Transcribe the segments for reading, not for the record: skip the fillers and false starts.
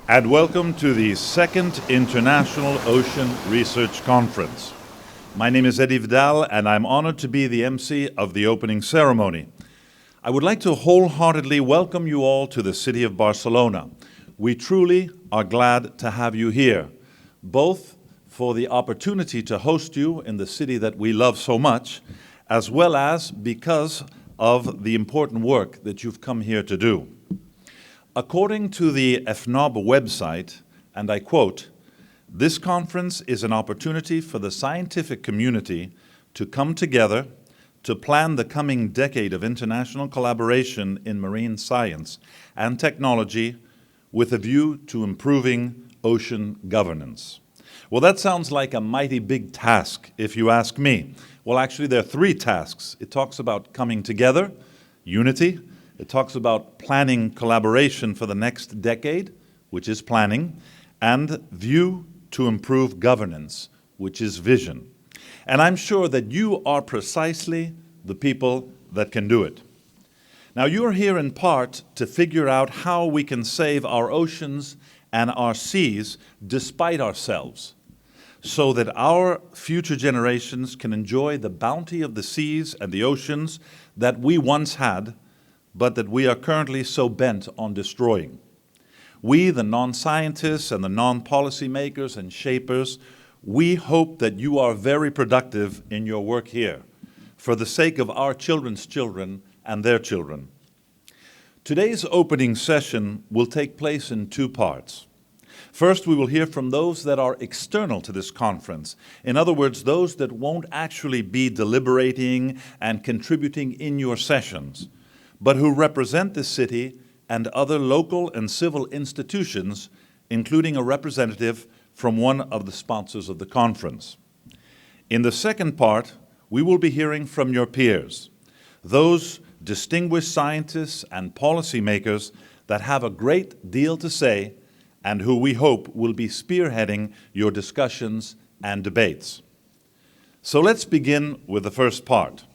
And welcome to the second International Ocean Research Conference. My name is Eddie Vidal, and I'm honored to be the MC of the opening ceremony. I would like to wholeheartedly welcome you all to the city of Barcelona. We truly are glad to have you here, both for the opportunity to host you in the city that we love so much, as well as because of the important work that you've come here to do. According to the FNOB website, and I quote, "This conference is an opportunity for the scientific community to come together to plan the coming decade of international collaboration in marine science and technology with a view to improving ocean governance." Well, that sounds like a mighty big task, if you ask me. Well, actually, there are three tasks. It talks about coming together, unity. It talks about planning collaboration for the next decade, which is planning, and view to improve governance, which is vision. And I'm sure that you are precisely the people that can do it. Now, you're here in part to figure out how we can save our oceans and our seas despite ourselves, so that our future generations can enjoy the bounty of the seas and the oceans that we once had, but that we are currently so bent on destroying. We, the non-scientists and the non-policy makers and shapers, we hope that you are very productive in your work here, for the sake of our children's children and their children. Today's opening session will take place in two parts. First, we will hear from those that are external to this conference. In other words, those that won't actually be deliberating and contributing in your sessions, but who represent the city and other local and civil institutions, including a representative from one of the sponsors of the conference. In the second part, we will be hearing from your peers, those distinguished scientists and policymakers that have a great deal to say and who we hope will be spearheading your discussions and debates. So let's begin with the first part.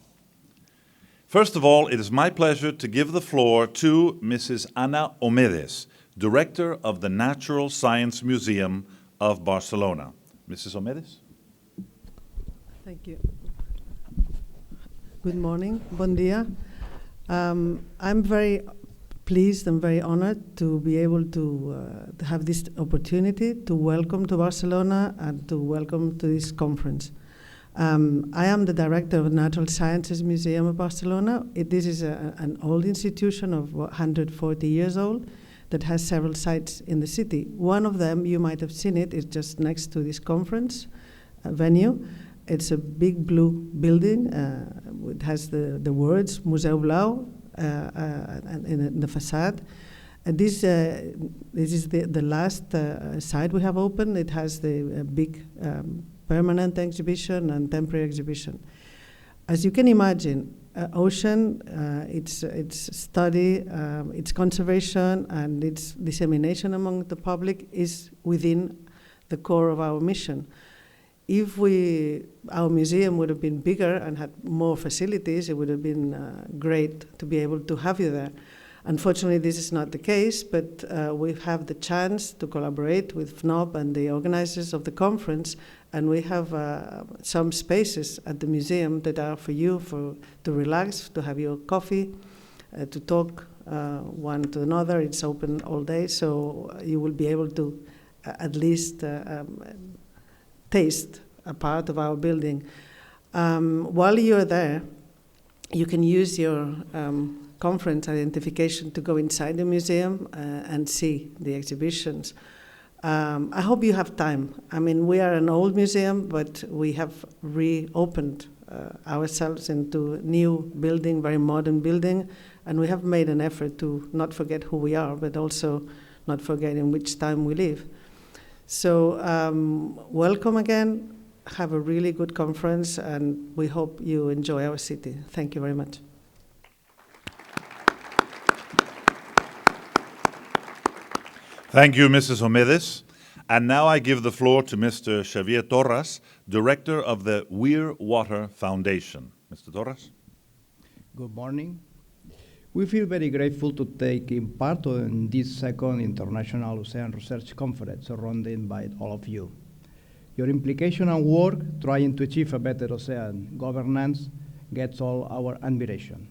First of all, it is my pleasure to give the floor to Mrs. Ana Omedes, Director of the Natural Science Museum of Barcelona. Mrs. Omedes? Thank you. Good morning. Bon dia. I'm very pleased and very honored to be able to have this opportunity to welcome to Barcelona and to welcome to this conference. I am the director of the Natural Sciences Museum of Barcelona. This is an old institution of 140 years old that has several sites in the city. One of them, you might have seen it, is just next to this conference venue. It's a big blue building. It has the words Museu Blau in the facade. This is the last site we have opened. It has the big permanent exhibition and temporary exhibition. As you can imagine, ocean, its study, its conservation, and its dissemination among the public is within the core of our mission. If our museum would have been bigger and had more facilities, it would have been great to be able to have you there. Unfortunately, this is not the case, but we have the chance to collaborate with FNOB and the organizers of the conference, and we have some spaces at the museum that are for you to relax, to have your coffee, to talk one to another. It's open all day, so you will be able to at least taste a part of our building. While you're there, you can use your conference identification to go inside the museum and see the exhibitions. I hope you have time. I mean, we are an old museum, but we have reopened ourselves into a new building, very modern building, and we have made an effort to not forget who we are, but also not forget in which time we live. So welcome again. Have a really good conference, and we hope you enjoy our city. Thank you very much. Thank you, Mrs. Omedes. And now I give the floor to Mr. Xavier Torras, Director of the Weir Water Foundation. Mr. Torras? Good morning. We feel very grateful to take part in this second International Ocean Research Conference surrounded by all of you. Your implication and work trying to achieve a better ocean governance gets all our admiration.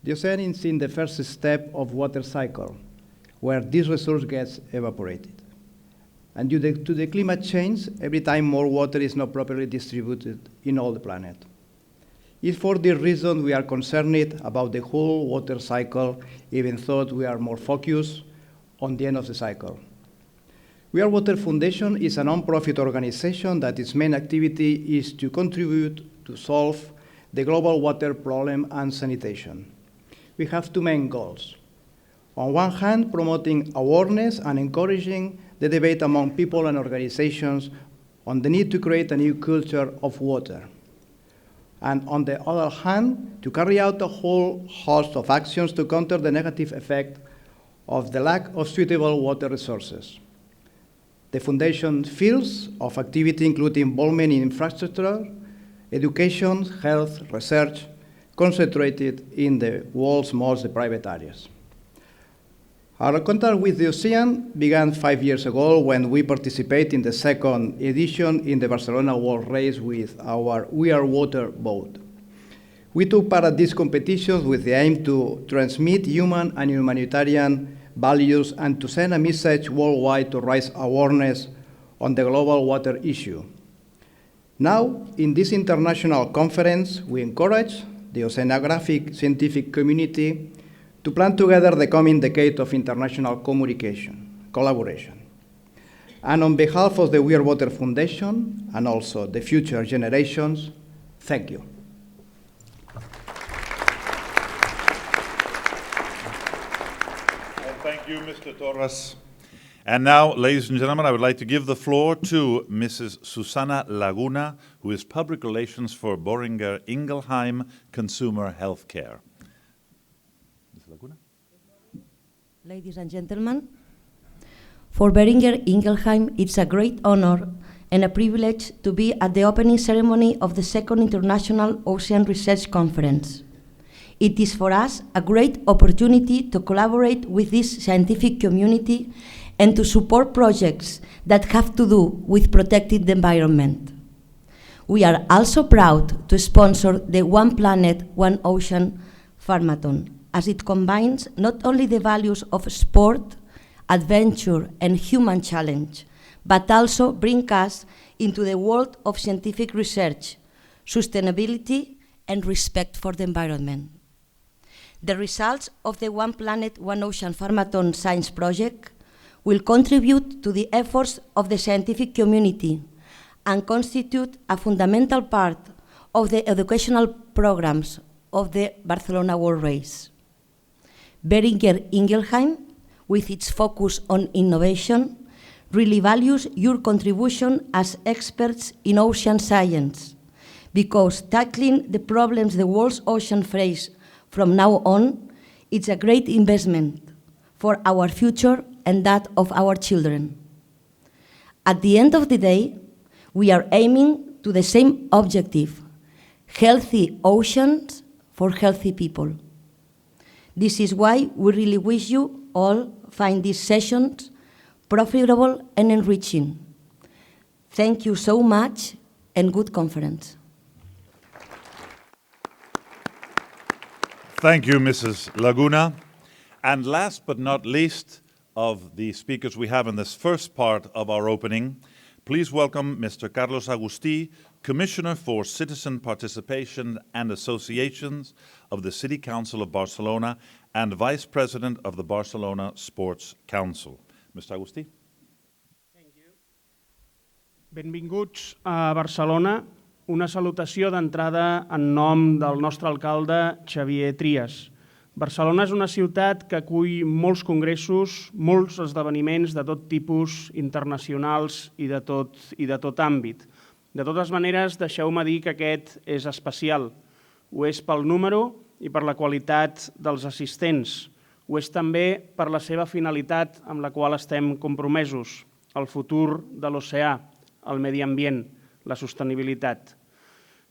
The ocean is in the first step of water cycle, where this resource gets evaporated. And due to the climate change, every time more water is not properly distributed in all the planet. It's for this reason we are concerned about the whole water cycle, even though we are more focused on the end of the cycle. We Are Water Foundation is a non-profit organization that its main activity is to contribute to solve the global water problem and sanitation. We have two main goals. On one hand, promoting awareness and encouraging the debate among people and organizations on the need to create a new culture of water. And on the other hand, to carry out a whole host of actions to counter the negative effect of the lack of suitable water resources. The Foundation's fields of activity include involvement in infrastructure, education, health, research, concentrated in the world's most deprived areas. Our contact with the ocean began 5 years ago when we participated in the second edition in the Barcelona World Race with our We Are Water boat. We took part at these competitions with the aim to transmit human and humanitarian values and to send a message worldwide to raise awareness on the global water issue. Now, in this international conference, we encourage the oceanographic scientific community to plan together the coming decade of international collaboration. And on behalf of the We Are Water Foundation and also the future generations, thank you. Well, thank you, Mr. Torres. And now, ladies and gentlemen, I would like to give the floor to Mrs. Susana Laguna, who is Public Relations for Boehringer Ingelheim Consumer Healthcare. Ladies and gentlemen, for Boehringer Ingelheim, it's a great honor and a privilege to be at the opening ceremony of the Second International Ocean Research Conference. It is for us a great opportunity to collaborate with this scientific community and to support projects that have to do with protecting the environment. We are also proud to sponsor the One Planet, One Ocean Pharmathon, as it combines not only the values of sport, adventure, and human challenge, but also brings us into the world of scientific research, sustainability, and respect for the environment. The results of the One Planet, One Ocean Pharmathon Science Project will contribute to the efforts of the scientific community and constitute a fundamental part of the educational programs of the Barcelona World Race. Boehringer Ingelheim, with its focus on innovation, really values your contribution as experts in ocean science, because tackling the problems the world's ocean face from now on is a great investment for our future and that of our children. At the end of the day, we are aiming to the same objective: healthy oceans for healthy people. This is why we really wish you all find these sessions profitable and enriching. Thank you so much and good conference. Thank you, Mrs. Laguna. And last but not least of the speakers we have in this first part of our opening, please welcome Mr. Carlos Agustí, Commissioner for Citizen Participation and Associations of the City Council of Barcelona and Vice President of the Barcelona Sports Council. Mr. Agustí. Thank you. Benvinguts a Barcelona. Una salutació d'entrada en nom del nostre alcalde Xavier Trias. Barcelona és una ciutat que acull molts congressos, molts esdeveniments de tot tipus, internacionals i de tot àmbit. De totes maneres, deixeu-me dir que aquest és especial. Ho és pel número i per la qualitat dels assistents. Ho és també per la seva finalitat amb la qual estem compromesos, el futur de l'oceà, el medi ambient, la sostenibilitat.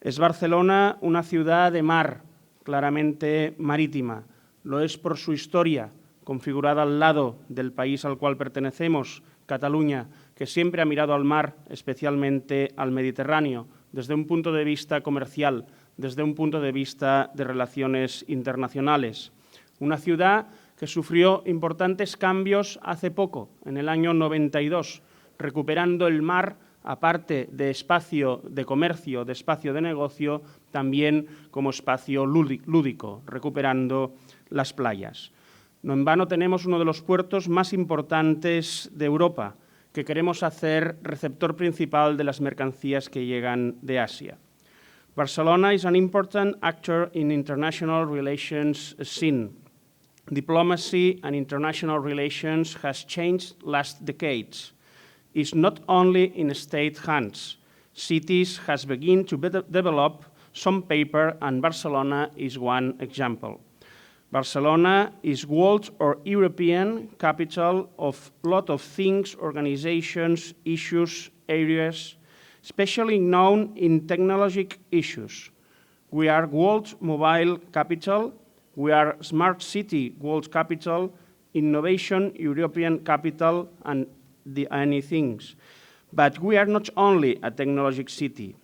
Es Barcelona una ciudad de mar, claramente marítima, lo es por su historia, configurada al lado del país al cual pertenecemos, Cataluña, que siempre ha mirado al mar, especialmente al Mediterráneo, desde un punto de vista comercial, desde un punto de vista de relaciones internacionales. Una ciudad que sufrió importantes cambios hace poco, en el año 92, recuperando el mar, aparte de espacio de comercio, de espacio de negocio, también como espacio lúdico, recuperando las playas. No en vano tenemos uno de los puertos más importantes de Europa, que queremos hacer receptor principal de las mercancías que llegan de Asia. Barcelona is an important actor in international relations scene. Diplomacy and international relations has changed last decades. It's not only in state hands. Cities has begun to develop some paper, and Barcelona is one example. Barcelona is world or European capital of a lot of things, organizations, issues, areas, especially known in technological issues. We are world mobile capital, we are smart city world capital, innovation European capital, and any things. But we are not only a technological city.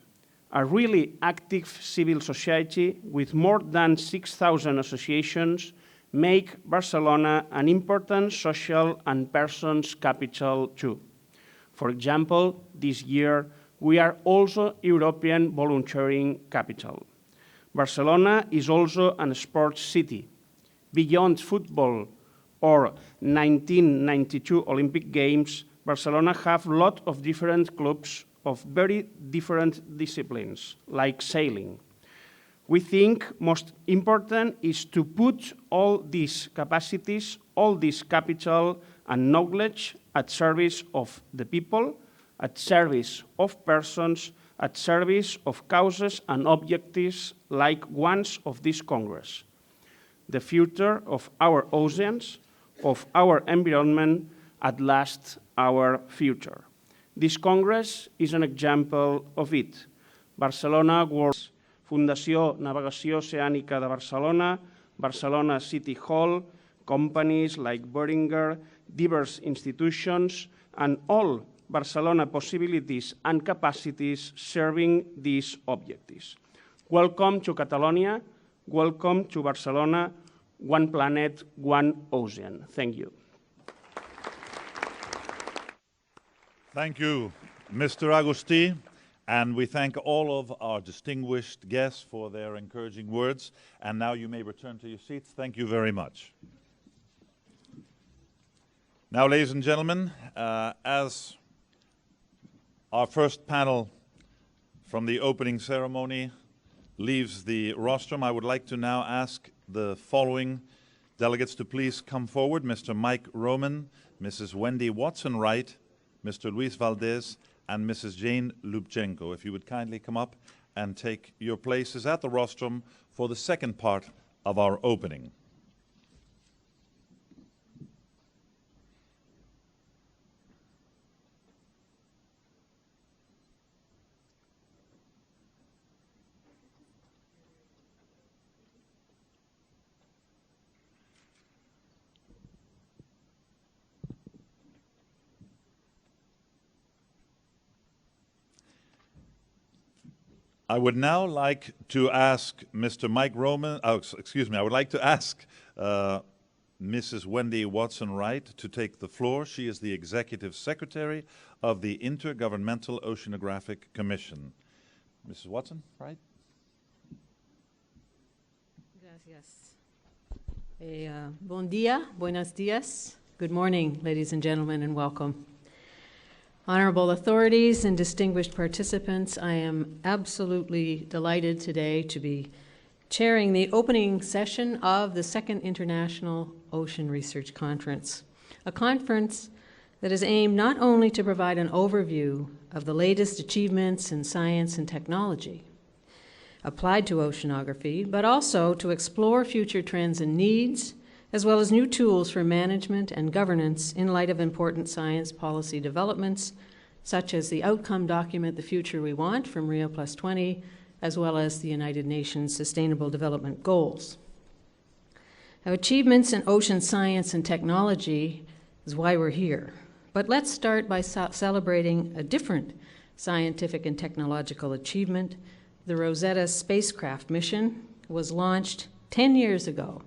A really active civil society with more than 6,000 associations make Barcelona an important social and persons capital too. For example, this year, we are also European volunteering capital. Barcelona is also a sports city. Beyond football or 1992 Olympic Games, Barcelona have a lot of different clubs of very different disciplines, like sailing. We think most important is to put all these capacities, all this capital and knowledge at service of the people, at service of persons, at service of causes and objectives like ones of this Congress. The future of our oceans, of our environment, at last our future. This Congress is an example of it. Barcelona World, Fundació Navegació Oceànica de Barcelona, Barcelona City Hall, companies like Boehringer, diverse institutions, and all Barcelona possibilities and capacities serving these objectives. Welcome to Catalonia, welcome to Barcelona, one planet, one ocean. Thank you. Thank you, Mr. Agustí, and we thank all of our distinguished guests for their encouraging words. And now you may return to your seats. Thank you very much. Now, ladies and gentlemen, as our first panel from the opening ceremony leaves the rostrum, I would like to now ask the following delegates to please come forward. Mr. Mike Roman, Mrs. Wendy Watson-Wright, Mr. Luis Valdez, and Mrs. Jane Lubchenko. If you would kindly come up and take your places at the rostrum for the second part of our opening. I would now like to ask Mr. Mike Roman, I would like to ask Mrs. Wendy Watson-Wright to take the floor. She is the Executive Secretary of the Intergovernmental Oceanographic Commission. Mrs. Watson-Wright? Gracias. Bon dia, buenos dias. Good morning, ladies and gentlemen, and welcome. Honorable authorities and distinguished participants, I am absolutely delighted today to be chairing the opening session of the Second International Ocean Research Conference, a conference that is aimed not only to provide an overview of the latest achievements in science and technology applied to oceanography, but also to explore future trends and needs, as well as new tools for management and governance in light of important science policy developments, such as the outcome document, The Future We Want, from Rio+20, as well as the United Nations Sustainable Development Goals. Now, achievements in ocean science and technology is why we're here. But let's start by celebrating a different scientific and technological achievement. The Rosetta spacecraft mission was launched 10 years ago,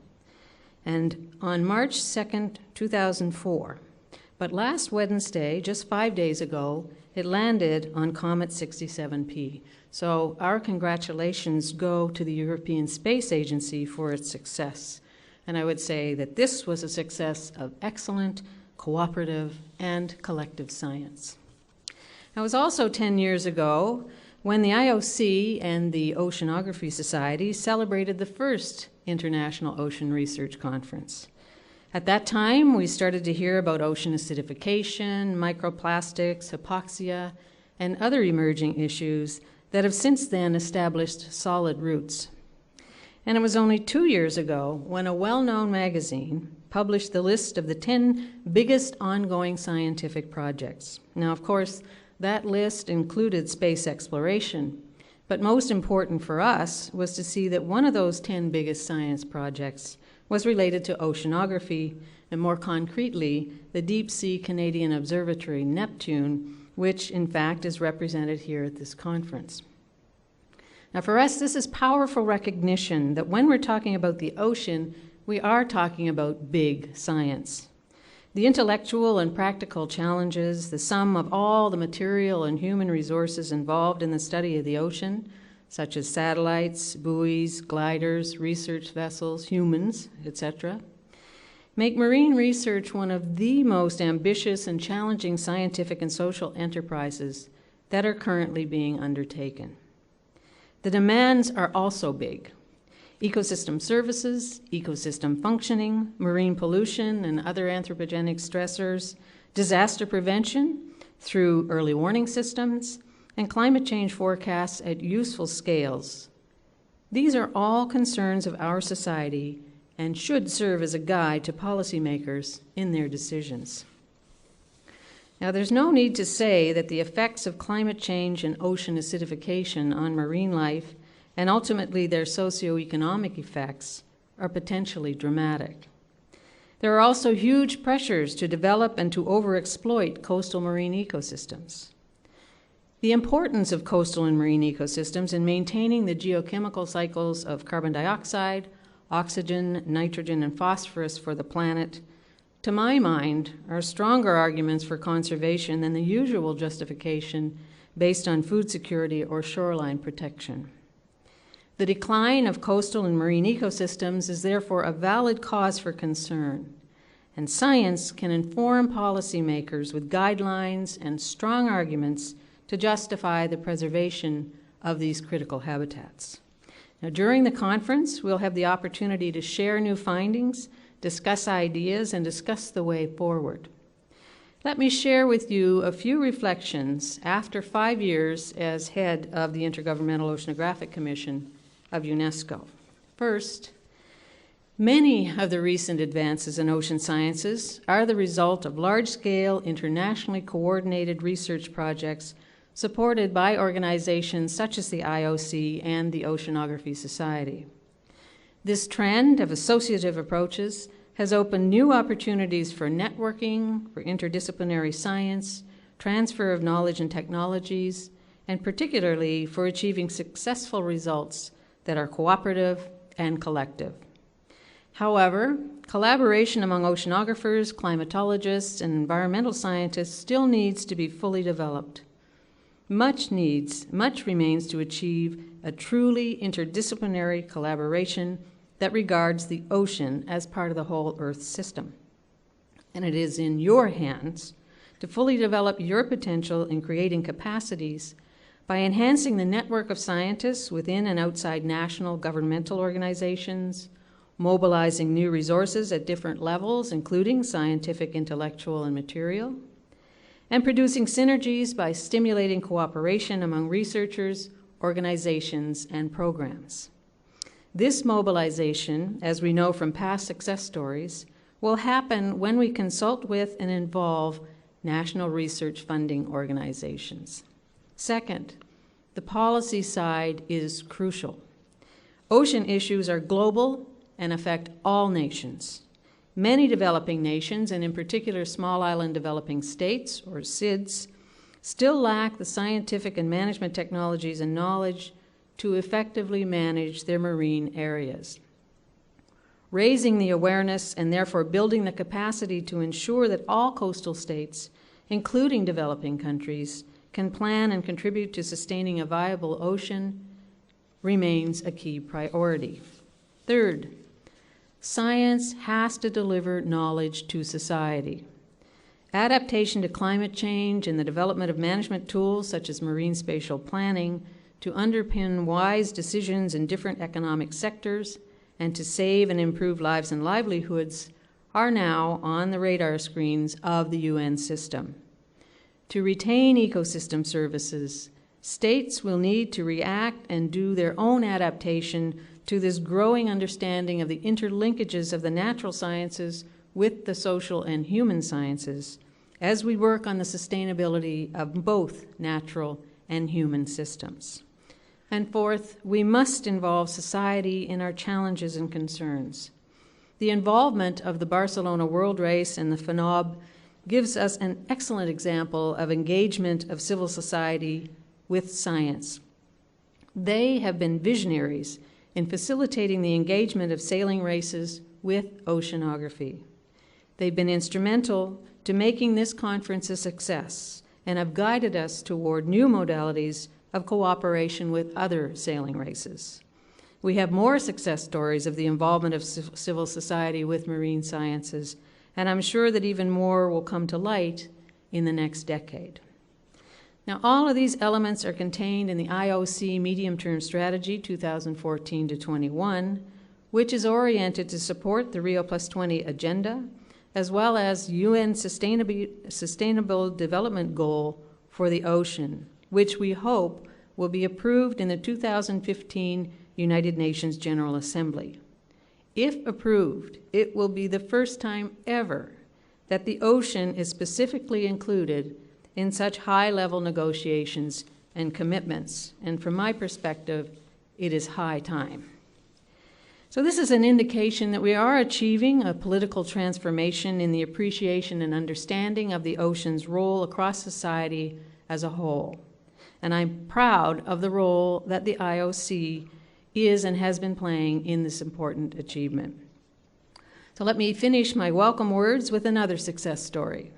and on March 2nd, 2004. But last Wednesday, just 5 days ago, it landed on Comet 67P. So our congratulations go to the European Space Agency for its success. And I would say that this was a success of excellent, cooperative, and collective science. It was also 10 years ago when the IOC and the Oceanography Society celebrated the first International Ocean Research Conference. At that time, we started to hear about ocean acidification, microplastics, hypoxia, and other emerging issues that have since then established solid roots. And it was only 2 years ago when a well-known magazine published the list of the 10 biggest ongoing scientific projects. Now, of course, that list included space exploration, but most important for us was to see that one of those 10 biggest science projects was related to oceanography, and more concretely, the Deep Sea Canadian Observatory, Neptune, which in fact is represented here at this conference. Now for us, this is powerful recognition that when we're talking about the ocean, we are talking about big science. The intellectual and practical challenges, the sum of all the material and human resources involved in the study of the ocean, such as satellites, buoys, gliders, research vessels, humans, etc., make marine research one of the most ambitious and challenging scientific and social enterprises that are currently being undertaken. The demands are also big. Ecosystem services, ecosystem functioning, marine pollution and other anthropogenic stressors, disaster prevention through early warning systems, and climate change forecasts at useful scales. These are all concerns of our society and should serve as a guide to policymakers in their decisions. Now, there's no need to say that the effects of climate change and ocean acidification on marine life and ultimately their socioeconomic effects are potentially dramatic. There are also huge pressures to develop and to overexploit coastal marine ecosystems. The importance of coastal and marine ecosystems in maintaining the geochemical cycles of carbon dioxide, oxygen, nitrogen, and phosphorus for the planet, to my mind, are stronger arguments for conservation than the usual justification based on food security or shoreline protection. The decline of coastal and marine ecosystems is therefore a valid cause for concern, and science can inform policymakers with guidelines and strong arguments to justify the preservation of these critical habitats. Now, during the conference, we'll have the opportunity to share new findings, discuss ideas, and discuss the way forward. Let me share with you a few reflections after 5 years as head of the Intergovernmental Oceanographic Commission of UNESCO. First, many of the recent advances in ocean sciences are the result of large-scale, internationally coordinated research projects supported by organizations such as the IOC and the Oceanography Society. This trend of associative approaches has opened new opportunities for networking, for interdisciplinary science, transfer of knowledge and technologies, and particularly for achieving successful results that are cooperative and collective. However, collaboration among oceanographers, climatologists, and environmental scientists still needs to be fully developed. Much remains to achieve a truly interdisciplinary collaboration that regards the ocean as part of the whole Earth system. And it is in your hands to fully develop your potential in creating capacities by enhancing the network of scientists within and outside national governmental organizations, mobilizing new resources at different levels, including scientific, intellectual, and material, and producing synergies by stimulating cooperation among researchers, organizations, and programs. This mobilization, as we know from past success stories, will happen when we consult with and involve national research funding organizations. Second, the policy side is crucial. Ocean issues are global and affect all nations. Many developing nations, and in particular small island developing states, or SIDS, still lack the scientific and management technologies and knowledge to effectively manage their marine areas. Raising the awareness and therefore building the capacity to ensure that all coastal states, including developing countries, can plan and contribute to sustaining a viable ocean remains a key priority. Third, science has to deliver knowledge to society. Adaptation to climate change and the development of management tools such as marine spatial planning to underpin wise decisions in different economic sectors and to save and improve lives and livelihoods are now on the radar screens of the UN system. To retain ecosystem services, states will need to react and do their own adaptation to this growing understanding of the interlinkages of the natural sciences with the social and human sciences as we work on the sustainability of both natural and human systems. And fourth, we must involve society in our challenges and concerns. The involvement of the Barcelona World Race and the FNOB gives us an excellent example of engagement of civil society with science. They have been visionaries in facilitating the engagement of sailing races with oceanography. They've been instrumental to making this conference a success and have guided us toward new modalities of cooperation with other sailing races. We have more success stories of the involvement of civil society with marine sciences, and I'm sure that even more will come to light in the next decade. Now, all of these elements are contained in the IOC Medium-Term Strategy 2014 to 21, which is oriented to support the Rio Plus 20 agenda, as well as UN Sustainable Development Goal for the ocean, which we hope will be approved in the 2015 United Nations General Assembly. If approved, it will be the first time ever that the ocean is specifically included in such high-level negotiations and commitments. And from my perspective, it is high time. So this is an indication that we are achieving a political transformation in the appreciation and understanding of the ocean's role across society as a whole. And I'm proud of the role that the IOC is and has been playing in this important achievement. So let me finish my welcome words with another success story.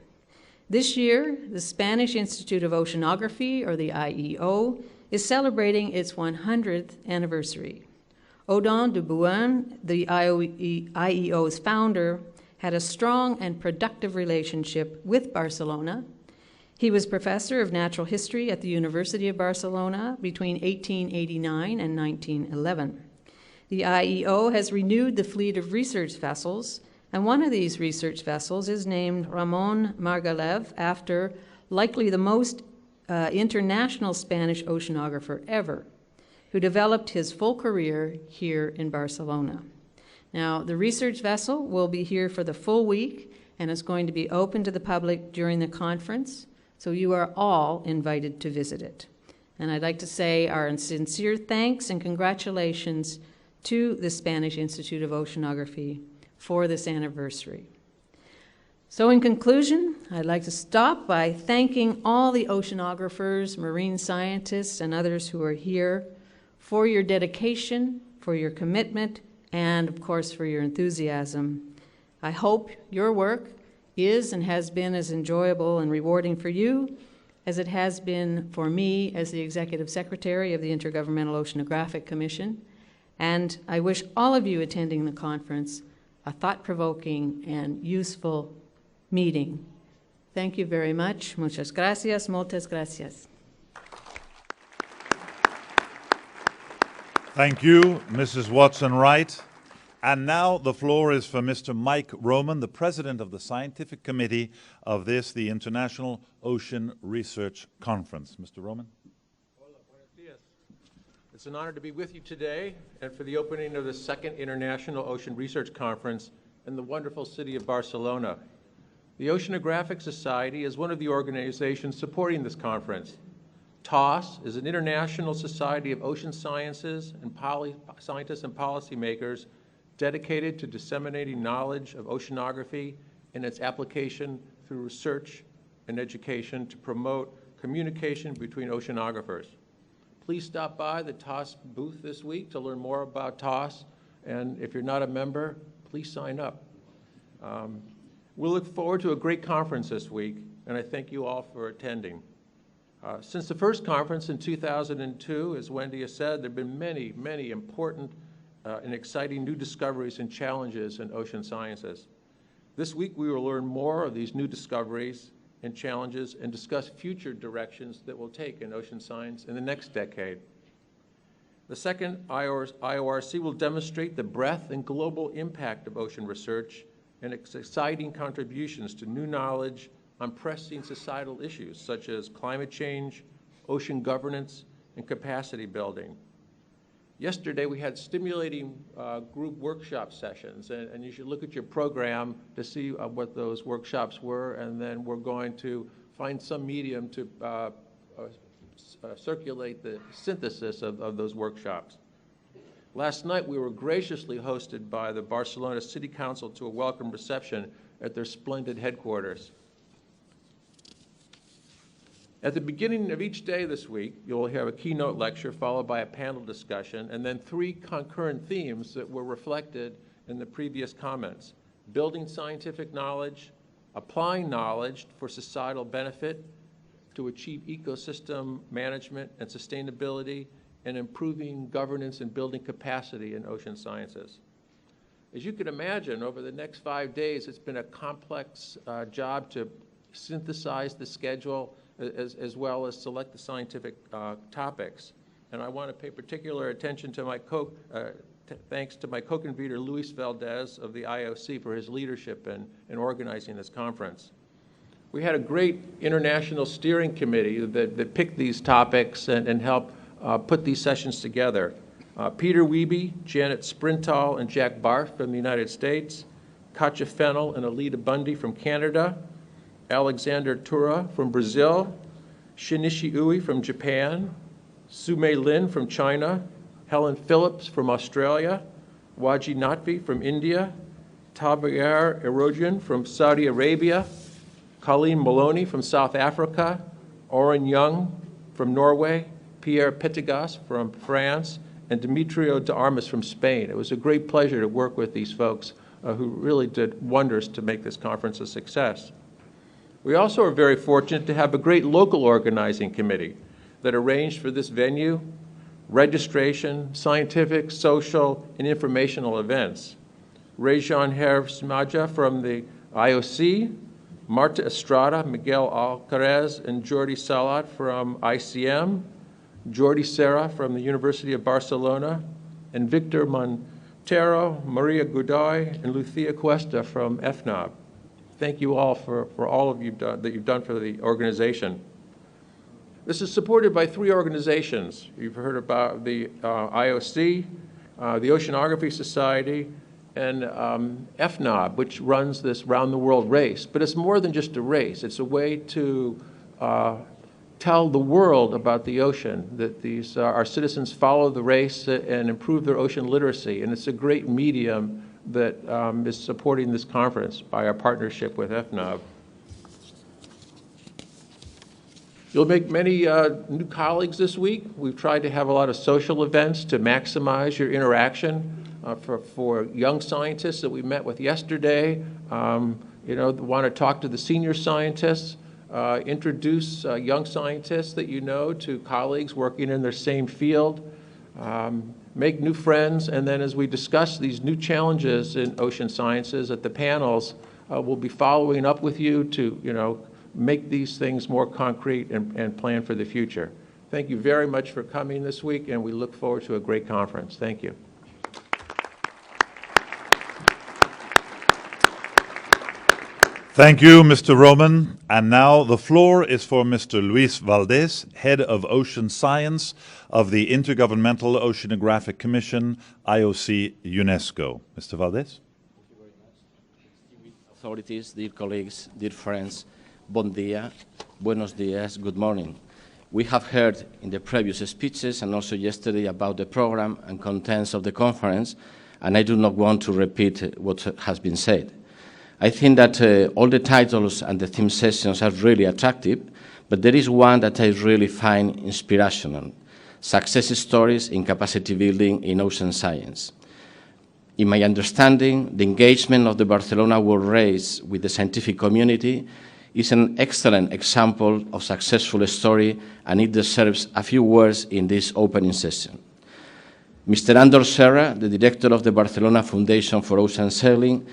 This year, the Spanish Institute of Oceanography, or the IEO, is celebrating its 100th anniversary. Odon de Bouin, the IEO's founder, had a strong and productive relationship with Barcelona. He was professor of natural history at the University of Barcelona between 1889 and 1911. The IEO has renewed the fleet of research vessels, and one of these research vessels is named Ramon Margalef after likely the most international Spanish oceanographer ever, who developed his full career here in Barcelona. Now, the research vessel will be here for the full week and is going to be open to the public during the conference, so you are all invited to visit it. And I'd like to say our sincere thanks and congratulations to the Spanish Institute of Oceanography for this anniversary. So in conclusion, I'd like to stop by thanking all the oceanographers, marine scientists, and others who are here for your dedication, for your commitment, and of course for your enthusiasm. I hope your work is and has been as enjoyable and rewarding for you as it has been for me as the Executive Secretary of the Intergovernmental Oceanographic Commission. And I wish all of you attending the conference a thought-provoking and useful meeting. Thank you very much. Muchas gracias. Muchas gracias. Thank you, Mrs. Watson-Wright. And now the floor is for Mr. Mike Roman, the President of the Scientific Committee of the International Ocean Research Conference. Mr. Roman. Hola, buenos días. It's an honor to be with you today and for the opening of the second International Ocean Research Conference in the wonderful city of Barcelona. The Oceanographic Society is one of the organizations supporting this conference. TOS is an international society of ocean sciences and scientists and policymakers dedicated to disseminating knowledge of oceanography and its application through research and education to promote communication between oceanographers. Please stop by the TOS booth this week to learn more about TOS, and if you're not a member, please sign up. We'll look forward to a great conference this week, and I thank you all for attending. Since the first conference in 2002, as Wendy has said, there have been many, many important and exciting new discoveries and challenges in ocean sciences. This week, we will learn more of these new discoveries and challenges and discuss future directions that we'll take in ocean science in the next decade. The second IORC will demonstrate the breadth and global impact of ocean research and its exciting contributions to new knowledge on pressing societal issues such as climate change, ocean governance, and capacity building. Yesterday, we had stimulating group workshop sessions, and you should look at your program to see what those workshops were, and then we're going to find some medium to circulate the synthesis of those workshops. Last night, we were graciously hosted by the Barcelona City Council to a welcome reception at their splendid headquarters. At the beginning of each day this week, you'll have a keynote lecture followed by a panel discussion, and then 3 concurrent themes that were reflected in the previous comments: building scientific knowledge, applying knowledge for societal benefit to achieve ecosystem management and sustainability, and improving governance and building capacity in ocean sciences. As you can imagine, over the next 5 days, it's been a complex job to synthesize the schedule as well as select the scientific topics. And I want to pay particular attention to thanks to my co-convener Luis Valdez of the IOC for his leadership in organizing this conference. We had a great international steering committee that picked these topics and helped put these sessions together. Peter Wiebe, Janet Sprinthal, and Jack Barth from the United States, Katja Fennell and Alida Bundy from Canada, Alexander Tura from Brazil, Shinichi Ui from Japan, Sumei Lin from China, Helen Phillips from Australia, Waji Natvi from India, Tabayar Erojan from Saudi Arabia, Colleen Maloney from South Africa, Oren Young from Norway, Pierre Petigas from France, and Demetrio de Armas from Spain. It was a great pleasure to work with these folks who really did wonders to make this conference a success. We also are very fortunate to have a great local organizing committee that arranged for this venue, registration, scientific, social, and informational events. Rejan Herv-Smaja from the IOC, Marta Estrada, Miguel Alcaraz, and Jordi Salat from ICM, Jordi Serra from the University of Barcelona, and Victor Montero, Maria Godoy, and Lucia Cuesta from FNOB. Thank you all for all of you that you've done for the organization. This is supported by 3 organizations. You've heard about the IOC, the Oceanography Society, and FNOB, which runs this round-the-world race. But it's more than just a race. It's a way to tell the world about the ocean, that these our citizens follow the race and improve their ocean literacy. And it's a great medium that is supporting this conference by our partnership with FNOB. You'll make many new colleagues this week. We've tried to have a lot of social events to maximize your interaction for young scientists that we met with yesterday. Want to talk to the senior scientists, introduce young scientists that you know to colleagues working in their same field. Make new friends, and then as we discuss these new challenges in ocean sciences at the panels, we'll be following up with you to, make these things more concrete and plan for the future. Thank you very much for coming this week, and we look forward to a great conference. Thank you. Thank you, Mr. Roman. And now the floor is for Mr. Luis Valdez, Head of Ocean Science of the Intergovernmental Oceanographic Commission, IOC UNESCO. Mr. Valdez. Thank you very much. Authorities, dear colleagues, dear friends, bon dia, buenos dias, good morning. We have heard in the previous speeches and also yesterday about the program and contents of the conference, and I do not want to repeat what has been said. I think that all the titles and the theme sessions are really attractive, but there is one that I really find inspirational: success stories in capacity building in ocean science. In my understanding, the engagement of the Barcelona World Race with the scientific community is an excellent example of successful story, and it deserves a few words in this opening session. Mr. Andor Serra, the director of the Barcelona Foundation for Ocean Sailing,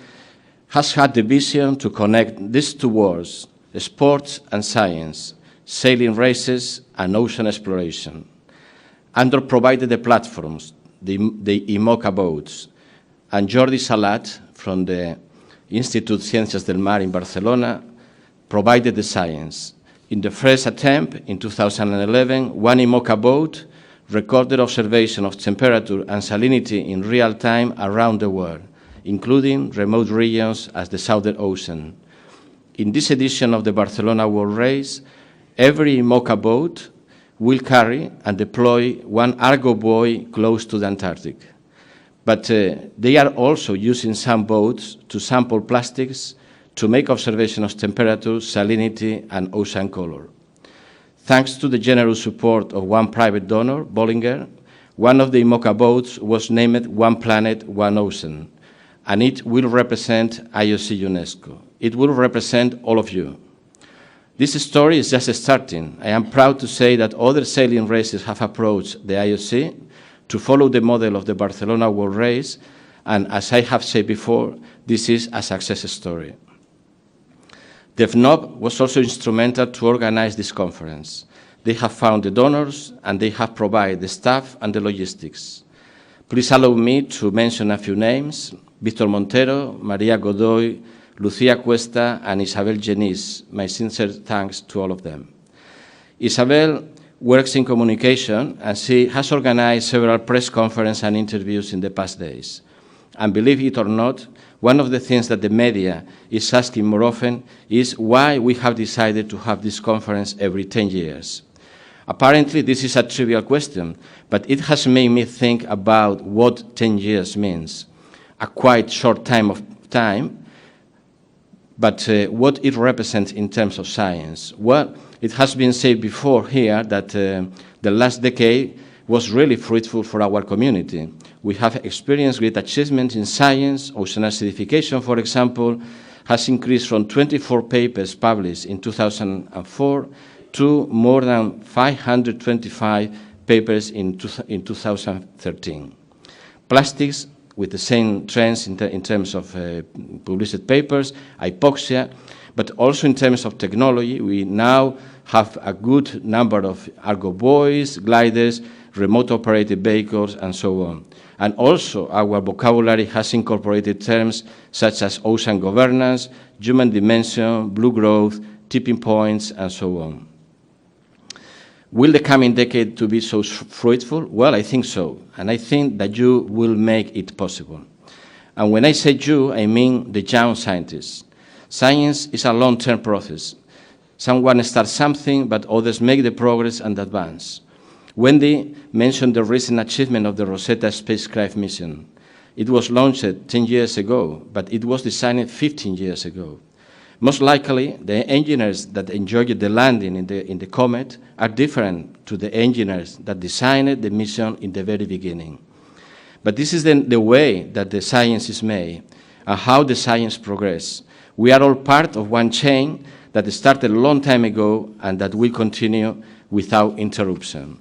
has had the vision to connect these two worlds, sports and science, sailing races and ocean exploration. Andor provided the platforms, the IMOCA boats, and Jordi Salat from the Institut Ciencias del Mar in Barcelona provided the science. In the first attempt, in 2011, one IMOCA boat recorded observation of temperature and salinity in real time around the world, including remote regions as the Southern Ocean. In this edition of the Barcelona World Race, every IMOCA boat will carry and deploy one Argo buoy close to the Antarctic. But they are also using some boats to sample plastics to make observation of temperature, salinity, and ocean color. Thanks to the generous support of one private donor, Bollinger, one of the IMOCA boats was named One Planet, One Ocean, and it will represent IOC UNESCO. It will represent all of you. This story is just starting. I am proud to say that other sailing races have approached the IOC to follow the model of the Barcelona World Race, and as I have said before, this is a success story. The FNOB was also instrumental to organize this conference. They have found the donors, and they have provided the staff and the logistics. Please allow me to mention a few names: Víctor Montero, Maria Godoy, Lucia Cuesta, and Isabel Genís. My sincere thanks to all of them. Isabel works in communication, and she has organized several press conferences and interviews in the past days. And believe it or not, one of the things that the media is asking more often is why we have decided to have this conference every 10 years. Apparently, this is a trivial question, but it has made me think about what 10 years means. A quite short time, but what it represents in terms of science. Well, it has been said before here that the last decade was really fruitful for our community. We have experienced great achievements in science. Ocean acidification, for example, has increased from 24 papers published in 2004 to more than 525 papers in 2013. Plastics, with the same trends in terms of published papers, hypoxia, but also in terms of technology. We now have a good number of Argo buoys, gliders, remote-operated vehicles, and so on. And also, our vocabulary has incorporated terms such as ocean governance, human dimension, blue growth, tipping points, and so on. Will the coming decade to be so fruitful? Well, I think so, and I think that you will make it possible. And when I say you, I mean the young scientists. Science is a long-term process. Someone starts something, but others make the progress and advance. Wendy mentioned the recent achievement of the Rosetta spacecraft mission. It was launched 10 years ago, but it was designed 15 years ago. Most likely, the engineers that enjoyed the landing in the comet are different to the engineers that designed the mission in the very beginning. But this is the way that the science is made and how the science progresses. We are all part of one chain that started a long time ago and that will continue without interruption.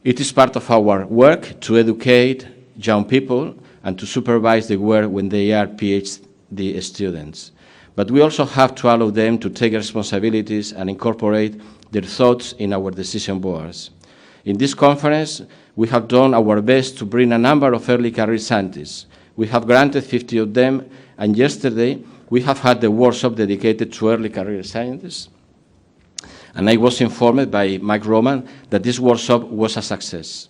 It is part of our work to educate young people and to supervise the work when they are PhD students. But we also have to allow them to take responsibilities and incorporate their thoughts in our decision boards. In this conference, we have done our best to bring a number of early career scientists. We have granted 50 of them, and yesterday we have had the workshop dedicated to early career scientists. And I was informed by Mike Roman that this workshop was a success.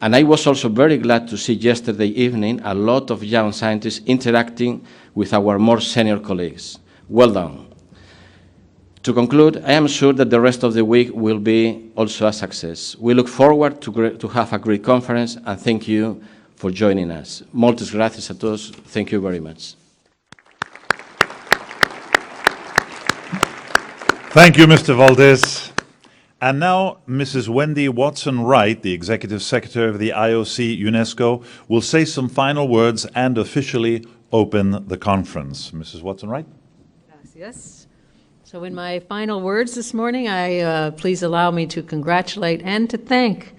And I was also very glad to see yesterday evening a lot of young scientists interacting with our more senior colleagues. Well done. To conclude, I am sure that the rest of the week will be also a success. We look forward to have a great conference, and thank you for joining us. Moltes gracias a todos. Thank you very much. Thank you, Mr. Valdez. And now, Mrs. Wendy Watson-Wright, the Executive Secretary of the IOC UNESCO, will say some final words and officially open the conference. Mrs. Watson-Wright? Gracias. So in my final words this morning, please allow me to congratulate and to thank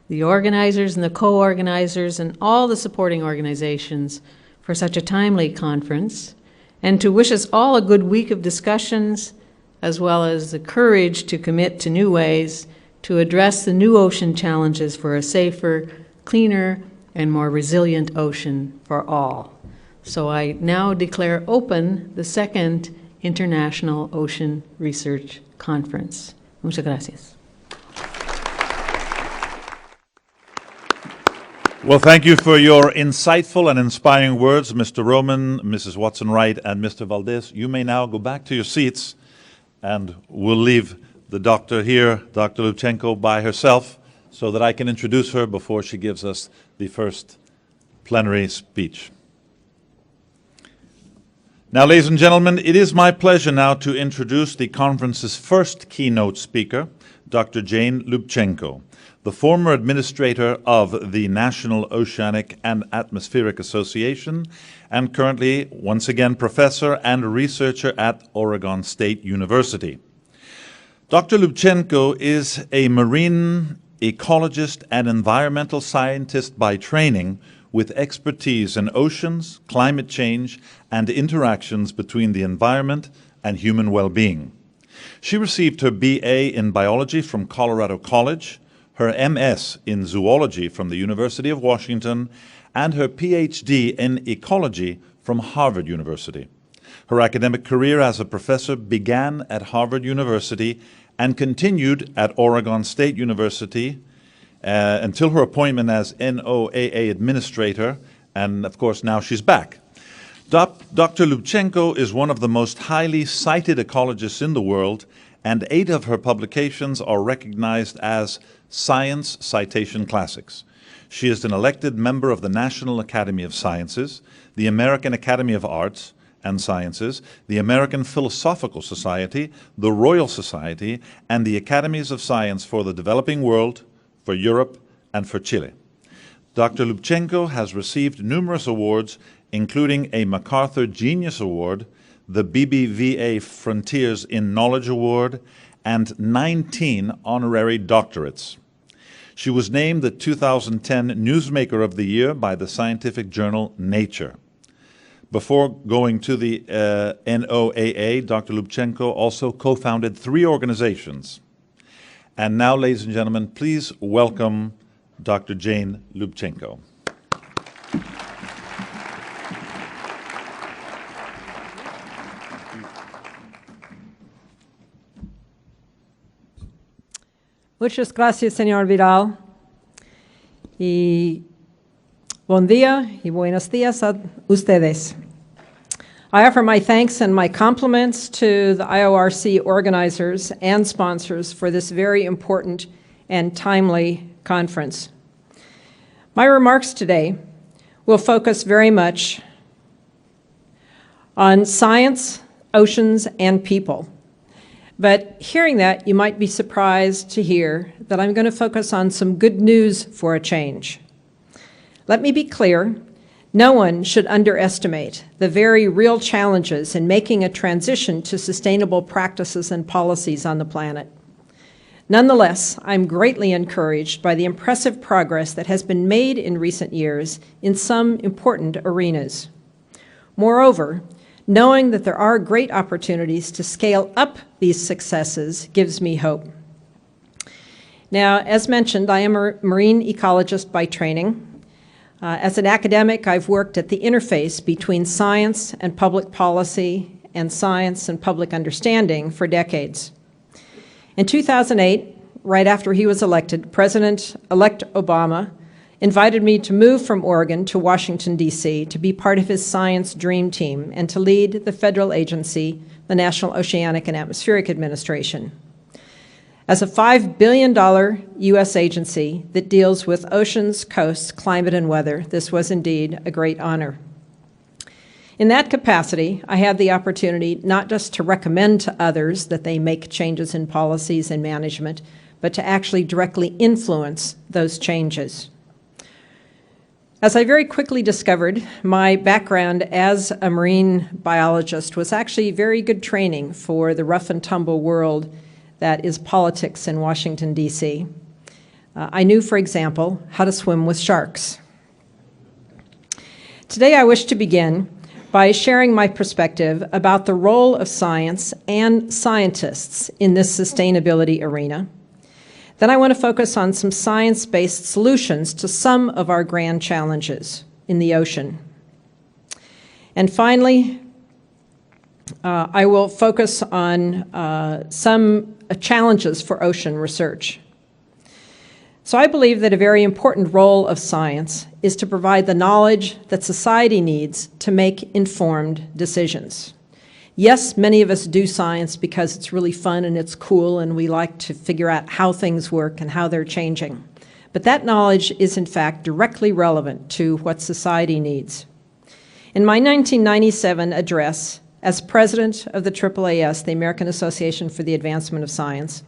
the organizers and the co-organizers and all the supporting organizations for such a timely conference, and to wish us all a good week of discussions, as well as the courage to commit to new ways to address the new ocean challenges for a safer, cleaner, and more resilient ocean for all. So I now declare open the second International Ocean Research Conference. Muchas gracias. Well, thank you for your insightful and inspiring words, Mr. Roman, Mrs. Watson-Wright, and Mr. Valdez. You may now go back to your seats, and we'll leave the doctor here, Dr. Lubchenko, by herself so that I can introduce her before she gives us the first plenary speech. Now, ladies and gentlemen, it is my pleasure now to introduce the conference's first keynote speaker, Dr. Jane Lubchenko, the former administrator of the National Oceanic and Atmospheric Association, and currently, once again, professor and researcher at Oregon State University. Dr. Lubchenko is a marine ecologist and environmental scientist by training, with expertise in oceans, climate change, and interactions between the environment and human well-being. She received her BA in biology from Colorado College, her MS in zoology from the University of Washington, and her PhD in ecology from Harvard University. Her academic career as a professor began at Harvard University and continued at Oregon State University until her appointment as NOAA administrator, and of course now she's back. Dr. Lubchenko is one of the most highly cited ecologists in the world, and 8 of her publications are recognized as Science Citation Classics. She is an elected member of the National Academy of Sciences, the American Academy of Arts and Sciences, the American Philosophical Society, the Royal Society, and the Academies of Science for the Developing World, for Europe, and for Chile. Dr. Lubchenko has received numerous awards, including a MacArthur Genius Award, the BBVA Frontiers in Knowledge Award, and 19 honorary doctorates. She was named the 2010 Newsmaker of the Year by the scientific journal Nature. Before going to the NOAA, Dr. Lubchenko also co-founded 3 organizations. And now, ladies and gentlemen, please welcome Dr. Jane Lubchenko. Muchas gracias, señor Vidal. Y buen día y buenos días a ustedes. I offer my thanks and my compliments to the IORC organizers and sponsors for this very important and timely conference. My remarks today will focus very much on science, oceans, and people. But hearing that, you might be surprised to hear that I'm going to focus on some good news for a change. Let me be clear. No one should underestimate the very real challenges in making a transition to sustainable practices and policies on the planet. Nonetheless, I'm greatly encouraged by the impressive progress that has been made in recent years in some important arenas. Moreover, knowing that there are great opportunities to scale up these successes gives me hope. Now, as mentioned, I am a marine ecologist by training. As an academic, I've worked at the interface between science and public policy and science and public understanding for decades. In 2008, right after he was elected, President-elect Obama invited me to move from Oregon to Washington, D.C. to be part of his science dream team and to lead the federal agency, the National Oceanic and Atmospheric Administration. As a $5 billion U.S. agency that deals with oceans, coasts, climate, and weather, this was indeed a great honor. In that capacity, I had the opportunity not just to recommend to others that they make changes in policies and management, but to actually directly influence those changes. As I very quickly discovered, my background as a marine biologist was actually very good training for the rough and tumble world that is politics in Washington, D.C. I knew, for example, how to swim with sharks. Today, I wish to begin by sharing my perspective about the role of science and scientists in this sustainability arena. Then I want to focus on some science-based solutions to some of our grand challenges in the ocean. And finally, I will focus on some challenges for ocean research. So I believe that a very important role of science is to provide the knowledge that society needs to make informed decisions. Yes, many of us do science because it's really fun and it's cool and we like to figure out how things work and how they're changing. But that knowledge is in fact directly relevant to what society needs. In my 1997 address as president of the AAAS, the American Association for the Advancement of Science,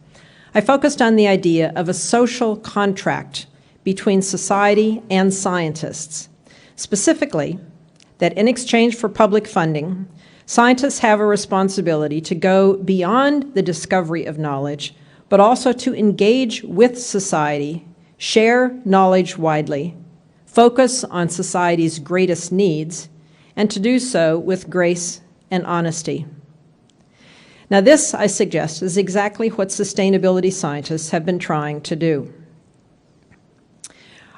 I focused on the idea of a social contract between society and scientists. Specifically, that in exchange for public funding, scientists have a responsibility to go beyond the discovery of knowledge, but also to engage with society, share knowledge widely, focus on society's greatest needs, and to do so with grace and honesty. Now this, I suggest, is exactly what sustainability scientists have been trying to do.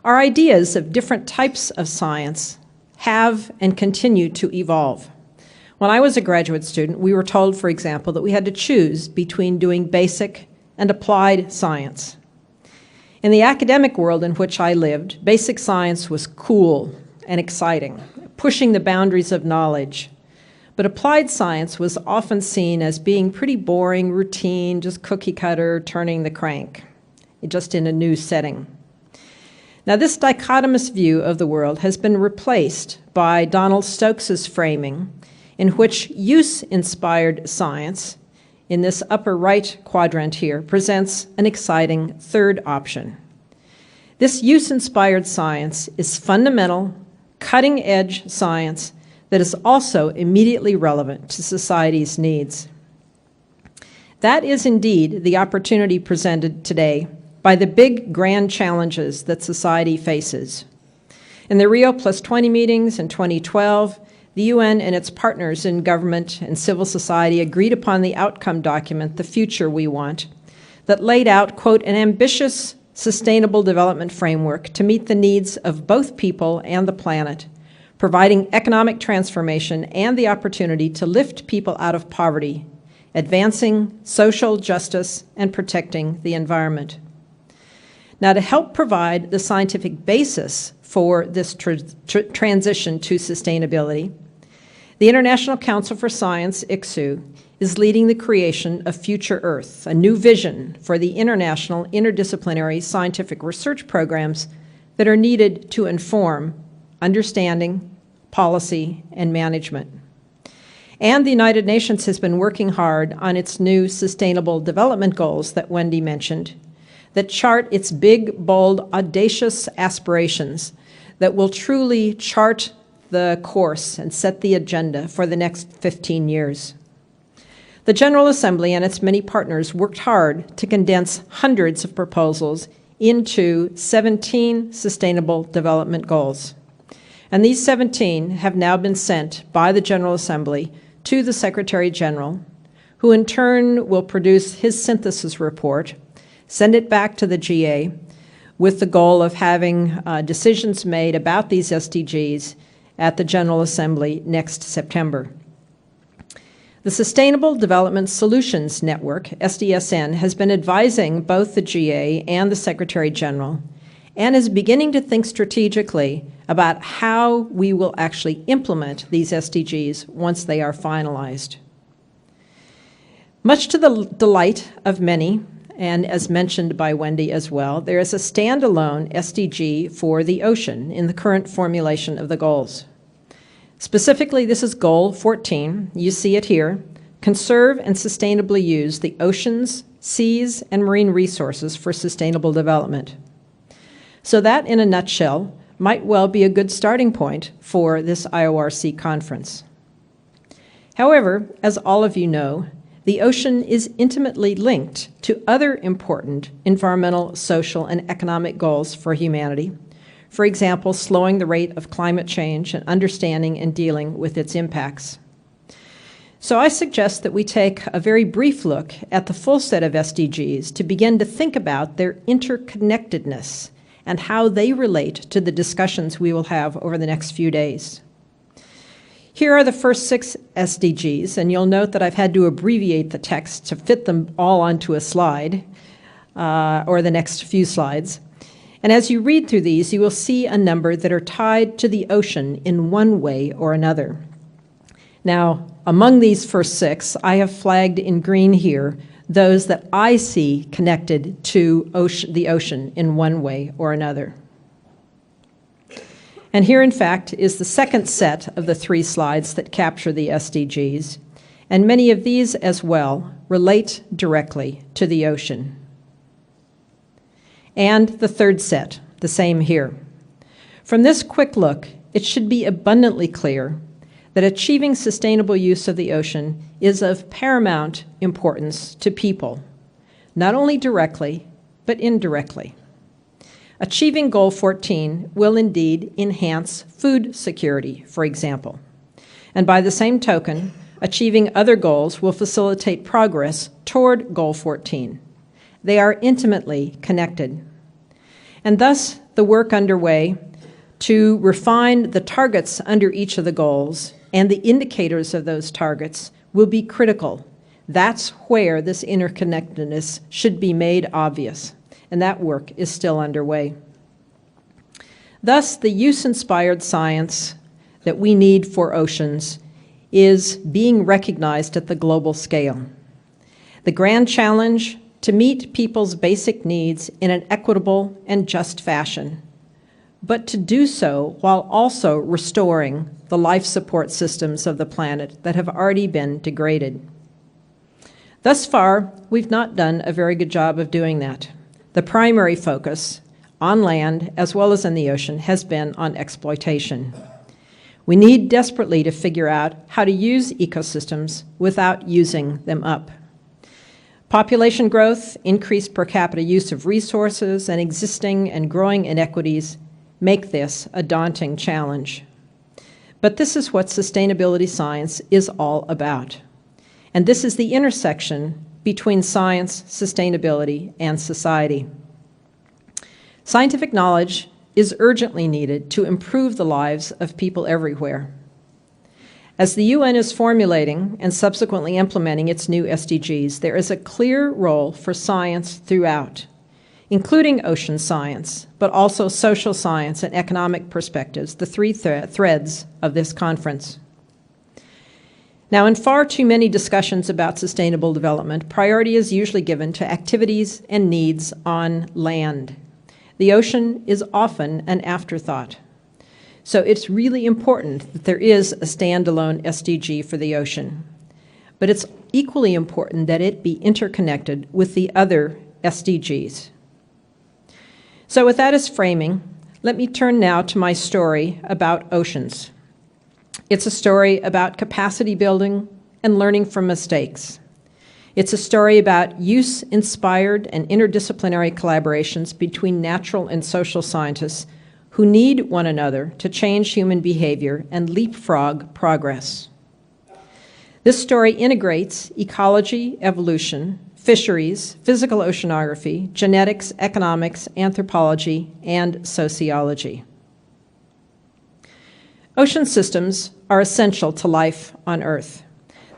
Our ideas of different types of science have and continue to evolve. When I was a graduate student, we were told, for example, that we had to choose between doing basic and applied science. In the academic world in which I lived, basic science was cool and exciting, pushing the boundaries of knowledge. But applied science was often seen as being pretty boring, routine, just cookie cutter, turning the crank, just in a new setting. Now, this dichotomous view of the world has been replaced by Donald Stokes's framing, in which use-inspired science, in this upper right quadrant here, presents an exciting third option. This use-inspired science is fundamental, cutting-edge science that is also immediately relevant to society's needs. That is indeed the opportunity presented today by the big grand challenges that society faces. In the Rio +20 meetings in 2012, the UN and its partners in government and civil society agreed upon the outcome document, The Future We Want, that laid out, quote, an ambitious, sustainable development framework to meet the needs of both people and the planet, providing economic transformation and the opportunity to lift people out of poverty, advancing social justice, and protecting the environment. Now, to help provide the scientific basis for this transition to sustainability, the International Council for Science, ICSU, is leading the creation of Future Earth, a new vision for the international interdisciplinary scientific research programs that are needed to inform understanding, policy, and management. And the United Nations has been working hard on its new Sustainable Development Goals that Wendy mentioned, that chart its big, bold, audacious aspirations that will truly chart the course and set the agenda for the next 15 years. The General Assembly and its many partners worked hard to condense hundreds of proposals into 17 Sustainable Development Goals. And these 17 have now been sent by the General Assembly to the Secretary General, who in turn will produce his synthesis report, send it back to the GA, with the goal of having decisions made about these SDGs at the General Assembly next September. The Sustainable Development Solutions Network, SDSN, has been advising both the GA and the Secretary General, and is beginning to think strategically about how we will actually implement these SDGs once they are finalized. Much to the delight of many, and as mentioned by Wendy as well, there is a standalone SDG for the ocean in the current formulation of the goals. Specifically, this is Goal 14. You see it here. Conserve and sustainably use the oceans, seas, and marine resources for sustainable development. So that, in a nutshell, might well be a good starting point for this IORC conference. However, as all of you know, the ocean is intimately linked to other important environmental, social, and economic goals for humanity. For example, slowing the rate of climate change and understanding and dealing with its impacts. So I suggest that we take a very brief look at the full set of SDGs to begin to think about their interconnectedness and how they relate to the discussions we will have over the next few days. Here are the first 6 SDGs, and you'll note that I've had to abbreviate the text to fit them all onto a slide, or the next few slides. And as you read through these, you will see a number that are tied to the ocean in one way or another. Now, among these first 6, I have flagged in green here those that I see connected to the ocean in one way or another. And here, in fact, is the second set of the 3 slides that capture the SDGs, and many of these as well relate directly to the ocean. And the third set, the same here. From this quick look, it should be abundantly clear that achieving sustainable use of the ocean is of paramount importance to people, not only directly, but indirectly. Achieving Goal 14 will indeed enhance food security, for example. And by the same token, achieving other goals will facilitate progress toward Goal 14. They are intimately connected. And thus, the work underway to refine the targets under each of the goals and the indicators of those targets will be critical. That's where this interconnectedness should be made obvious, and that work is still underway. Thus, the use-inspired science that we need for oceans is being recognized at the global scale. The grand challenge to meet people's basic needs in an equitable and just fashion, but to do so while also restoring the life support systems of the planet that have already been degraded. Thus far, we've not done a very good job of doing that. The primary focus, on land as well as in the ocean, has been on exploitation. We need desperately to figure out how to use ecosystems without using them up. Population growth, increased per capita use of resources, and existing and growing inequities make this a daunting challenge. But this is what sustainability science is all about. And this is the intersection between science, sustainability, and society. Scientific knowledge is urgently needed to improve the lives of people everywhere. As the UN is formulating and subsequently implementing its new SDGs, there is a clear role for science throughout, including ocean science, but also social science and economic perspectives, the 3 threads of this conference. Now, in far too many discussions about sustainable development, priority is usually given to activities and needs on land. The ocean is often an afterthought. So it's really important that there is a standalone SDG for the ocean. But it's equally important that it be interconnected with the other SDGs. So with that as framing, let me turn now to my story about oceans. It's a story about capacity building and learning from mistakes. It's a story about use-inspired and interdisciplinary collaborations between natural and social scientists who need one another to change human behavior and leapfrog progress. This story integrates ecology, evolution, fisheries, physical oceanography, genetics, economics, anthropology, and sociology. Ocean systems are essential to life on Earth.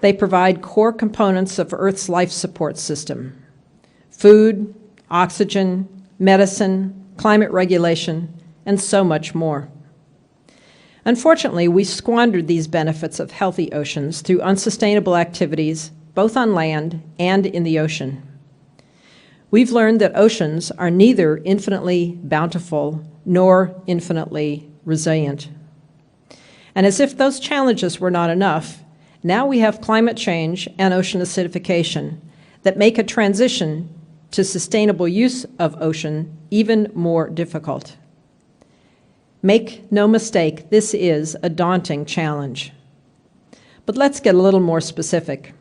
They provide core components of Earth's life support system: food, oxygen, medicine, climate regulation, and so much more. Unfortunately, we squandered these benefits of healthy oceans through unsustainable activities, both on land and in the ocean. We've learned that oceans are neither infinitely bountiful nor infinitely resilient. And as if those challenges were not enough, now we have climate change and ocean acidification that make a transition to sustainable use of ocean even more difficult. Make no mistake, this is a daunting challenge. But let's get a little more specific.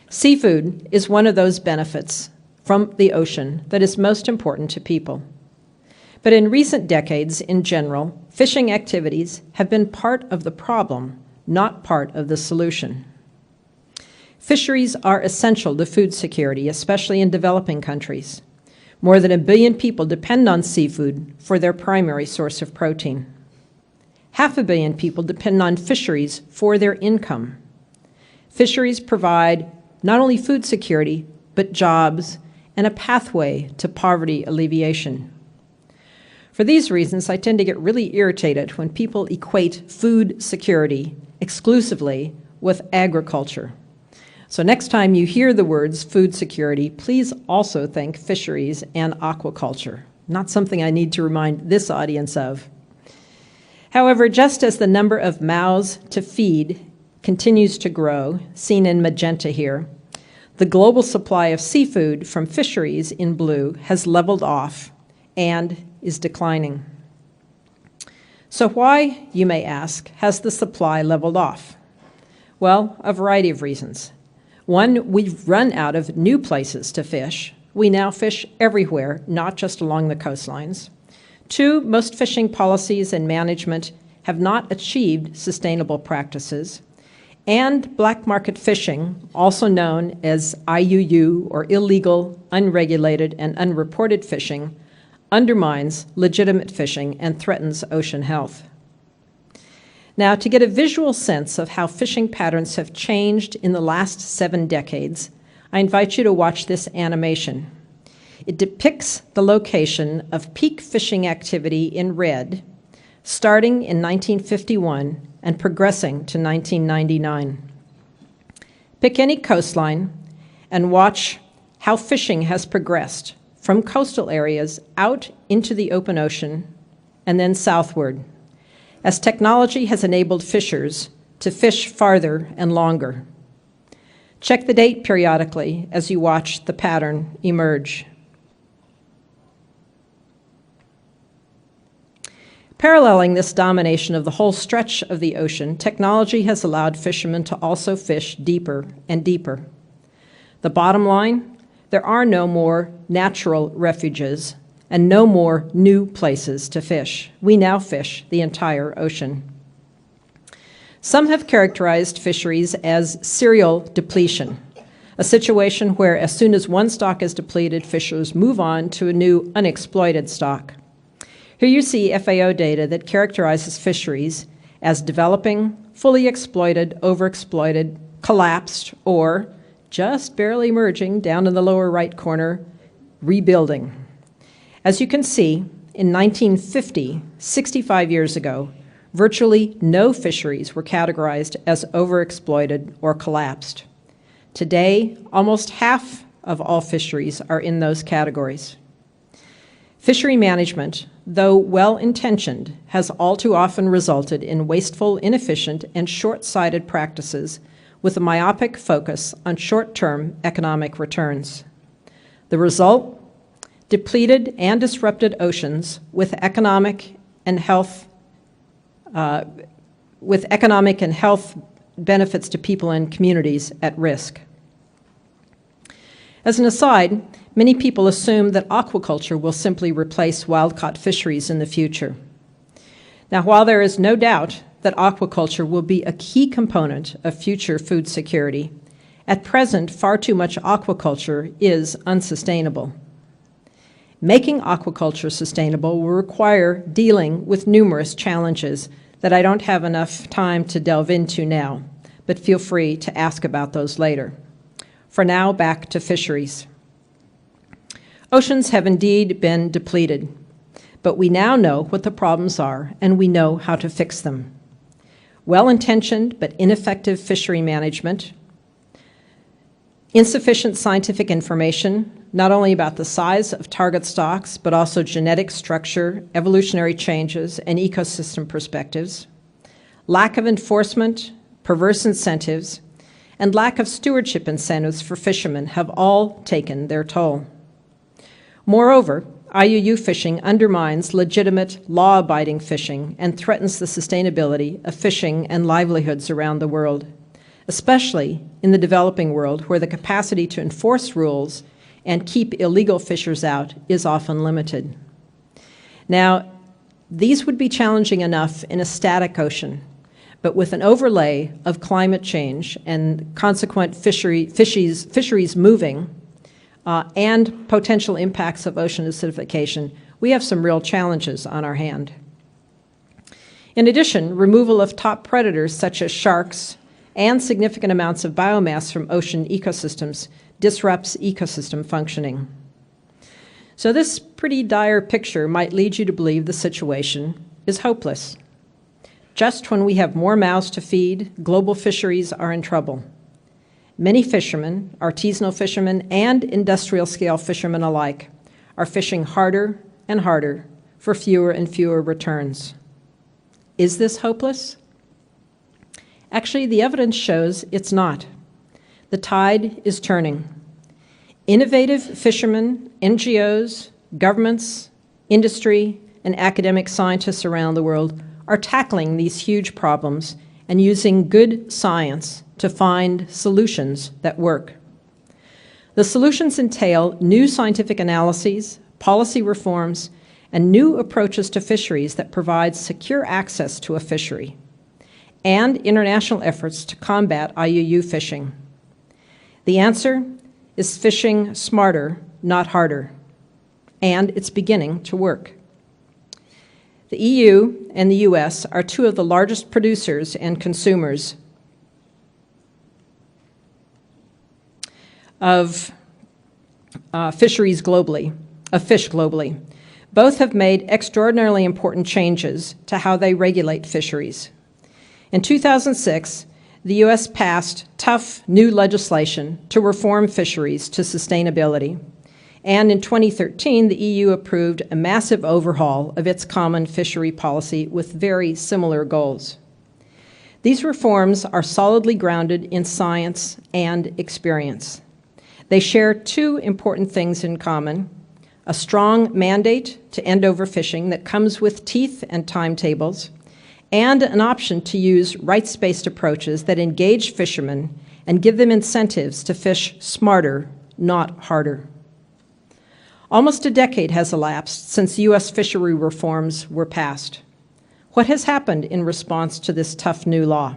Seafood is one of those benefits from the ocean that is most important to people. But in recent decades, in general, fishing activities have been part of the problem, not part of the solution. Fisheries are essential to food security, especially in developing countries. More than 1 billion people depend on seafood for their primary source of protein. 500 million people depend on fisheries for their income. Fisheries provide not only food security, but jobs and a pathway to poverty alleviation. For these reasons, I tend to get really irritated when people equate food security exclusively with agriculture. So next time you hear the words food security, please also think fisheries and aquaculture. Not something I need to remind this audience of. However, just as the number of mouths to feed continues to grow, seen in magenta here, the global supply of seafood from fisheries in blue has leveled off and is declining. So why, you may ask, has the supply leveled off? Well, a variety of reasons. One, we've run out of new places to fish. We now fish everywhere, not just along the coastlines. Two, most fishing policies and management have not achieved sustainable practices. And black market fishing, also known as IUU, or illegal, unregulated, and unreported fishing, undermines legitimate fishing and threatens ocean health. Now, to get a visual sense of how fishing patterns have changed in the last 7 decades, I invite you to watch this animation. It depicts the location of peak fishing activity in red, starting in 1951 and progressing to 1999. Pick any coastline and watch how fishing has progressed from coastal areas out into the open ocean and then southward, as technology has enabled fishers to fish farther and longer. Check the date periodically as you watch the pattern emerge. Paralleling this domination of the whole stretch of the ocean, technology has allowed fishermen to also fish deeper and deeper. The bottom line, there are no more natural refuges and no more new places to fish. We now fish the entire ocean. Some have characterized fisheries as serial depletion, a situation where as soon as one stock is depleted, fishers move on to a new unexploited stock. Here you see FAO data that characterizes fisheries as developing, fully exploited, overexploited, collapsed, or just barely emerging down in the lower right corner, rebuilding. As you can see, in 1950, 65 years ago, virtually no fisheries were categorized as overexploited or collapsed. Today, almost half of all fisheries are in those categories. Fishery management, though well-intentioned, has all too often resulted in wasteful, inefficient, and short-sighted practices with a myopic focus on short-term economic returns. The result? Depleted and disrupted oceans with economic and health benefits to people and communities at risk. As an aside, many people assume that aquaculture will simply replace wild-caught fisheries in the future. Now, while there is no doubt that aquaculture will be a key component of future food security, at present, far too much aquaculture is unsustainable. Making aquaculture sustainable will require dealing with numerous challenges that I don't have enough time to delve into now, but feel free to ask about those later. For now, back to fisheries. Oceans have indeed been depleted, but we now know what the problems are and we know how to fix them. Well-intentioned but ineffective fishery management, insufficient scientific information, not only about the size of target stocks, but also genetic structure, evolutionary changes, and ecosystem perspectives, lack of enforcement, perverse incentives, and lack of stewardship incentives for fishermen have all taken their toll. Moreover, IUU fishing undermines legitimate, law-abiding fishing and threatens the sustainability of fishing and livelihoods around the world, especially in the developing world where the capacity to enforce rules and keep illegal fishers out is often limited. Now, these would be challenging enough in a static ocean, but with an overlay of climate change and consequent fisheries moving and potential impacts of ocean acidification, we have some real challenges on our hand. In addition, removal of top predators such as sharks and significant amounts of biomass from ocean ecosystems disrupts ecosystem functioning. So this pretty dire picture might lead you to believe the situation is hopeless. Just when we have more mouths to feed, global fisheries are in trouble. Many fishermen, artisanal fishermen and industrial-scale fishermen alike, are fishing harder and harder for fewer and fewer returns. Is this hopeless? Actually, the evidence shows it's not. The tide is turning. Innovative fishermen, NGOs, governments, industry, and academic scientists around the world are tackling these huge problems and using good science to find solutions that work. The solutions entail new scientific analyses, policy reforms, and new approaches to fisheries that provide secure access to a fishery, and international efforts to combat IUU fishing. The answer is fishing smarter, not harder, and it's beginning to work. The EU and the US are two of the largest producers and consumers of fisheries globally, of fish globally. Both have made extraordinarily important changes to how they regulate fisheries. In 2006, the US passed tough new legislation to reform fisheries to sustainability. And in 2013, the EU approved a massive overhaul of its common fishery policy with very similar goals. These reforms are solidly grounded in science and experience. They share two important things in common: a strong mandate to end overfishing that comes with teeth and timetables, and an option to use rights-based approaches that engage fishermen and give them incentives to fish smarter, not harder. Almost a decade has elapsed since U.S. fishery reforms were passed. What has happened in response to this tough new law?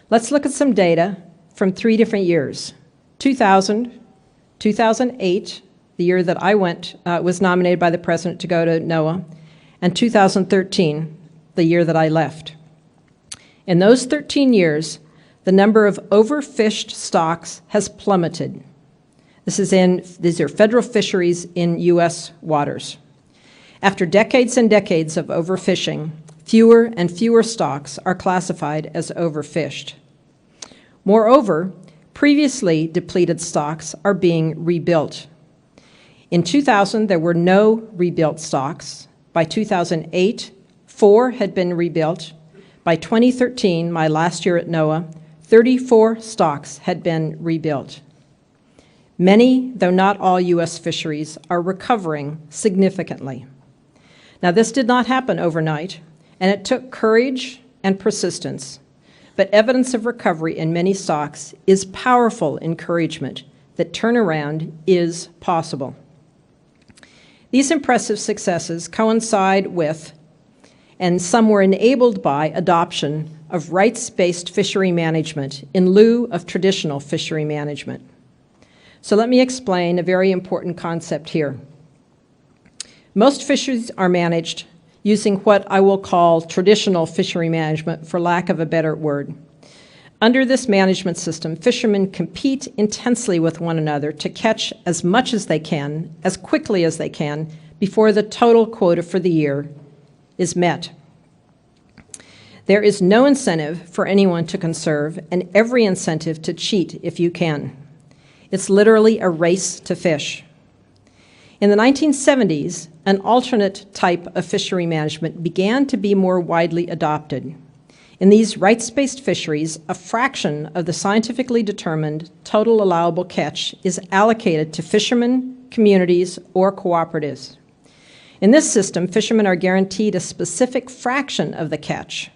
Let's look at some data from 3 different years: 2000, 2008, the year that I was nominated by the President to go to NOAA, and 2013, the year that I left. In those 13 years, the number of overfished stocks has plummeted. These are federal fisheries in U.S. waters. After decades and decades of overfishing, fewer and fewer stocks are classified as overfished. Moreover, previously depleted stocks are being rebuilt. In 2000, there were no rebuilt stocks. By 2008, 4 had been rebuilt. By 2013, my last year at NOAA, 34 stocks had been rebuilt. Many, though not all, U.S. fisheries are recovering significantly. Now, this did not happen overnight, and it took courage and persistence, but evidence of recovery in many stocks is powerful encouragement that turnaround is possible. These impressive successes coincide with, and some were enabled by, adoption of rights-based fishery management in lieu of traditional fishery management. So let me explain a very important concept here. Most fisheries are managed using what I will call traditional fishery management, for lack of a better word. Under this management system, fishermen compete intensely with one another to catch as much as they can, as quickly as they can, before the total quota for the year is met. There is no incentive for anyone to conserve, and every incentive to cheat if you can. It's literally a race to fish. In the 1970s, an alternate type of fishery management began to be more widely adopted. In these rights-based fisheries, a fraction of the scientifically determined total allowable catch is allocated to fishermen, communities, or cooperatives. In this system, fishermen are guaranteed a specific fraction of the catch,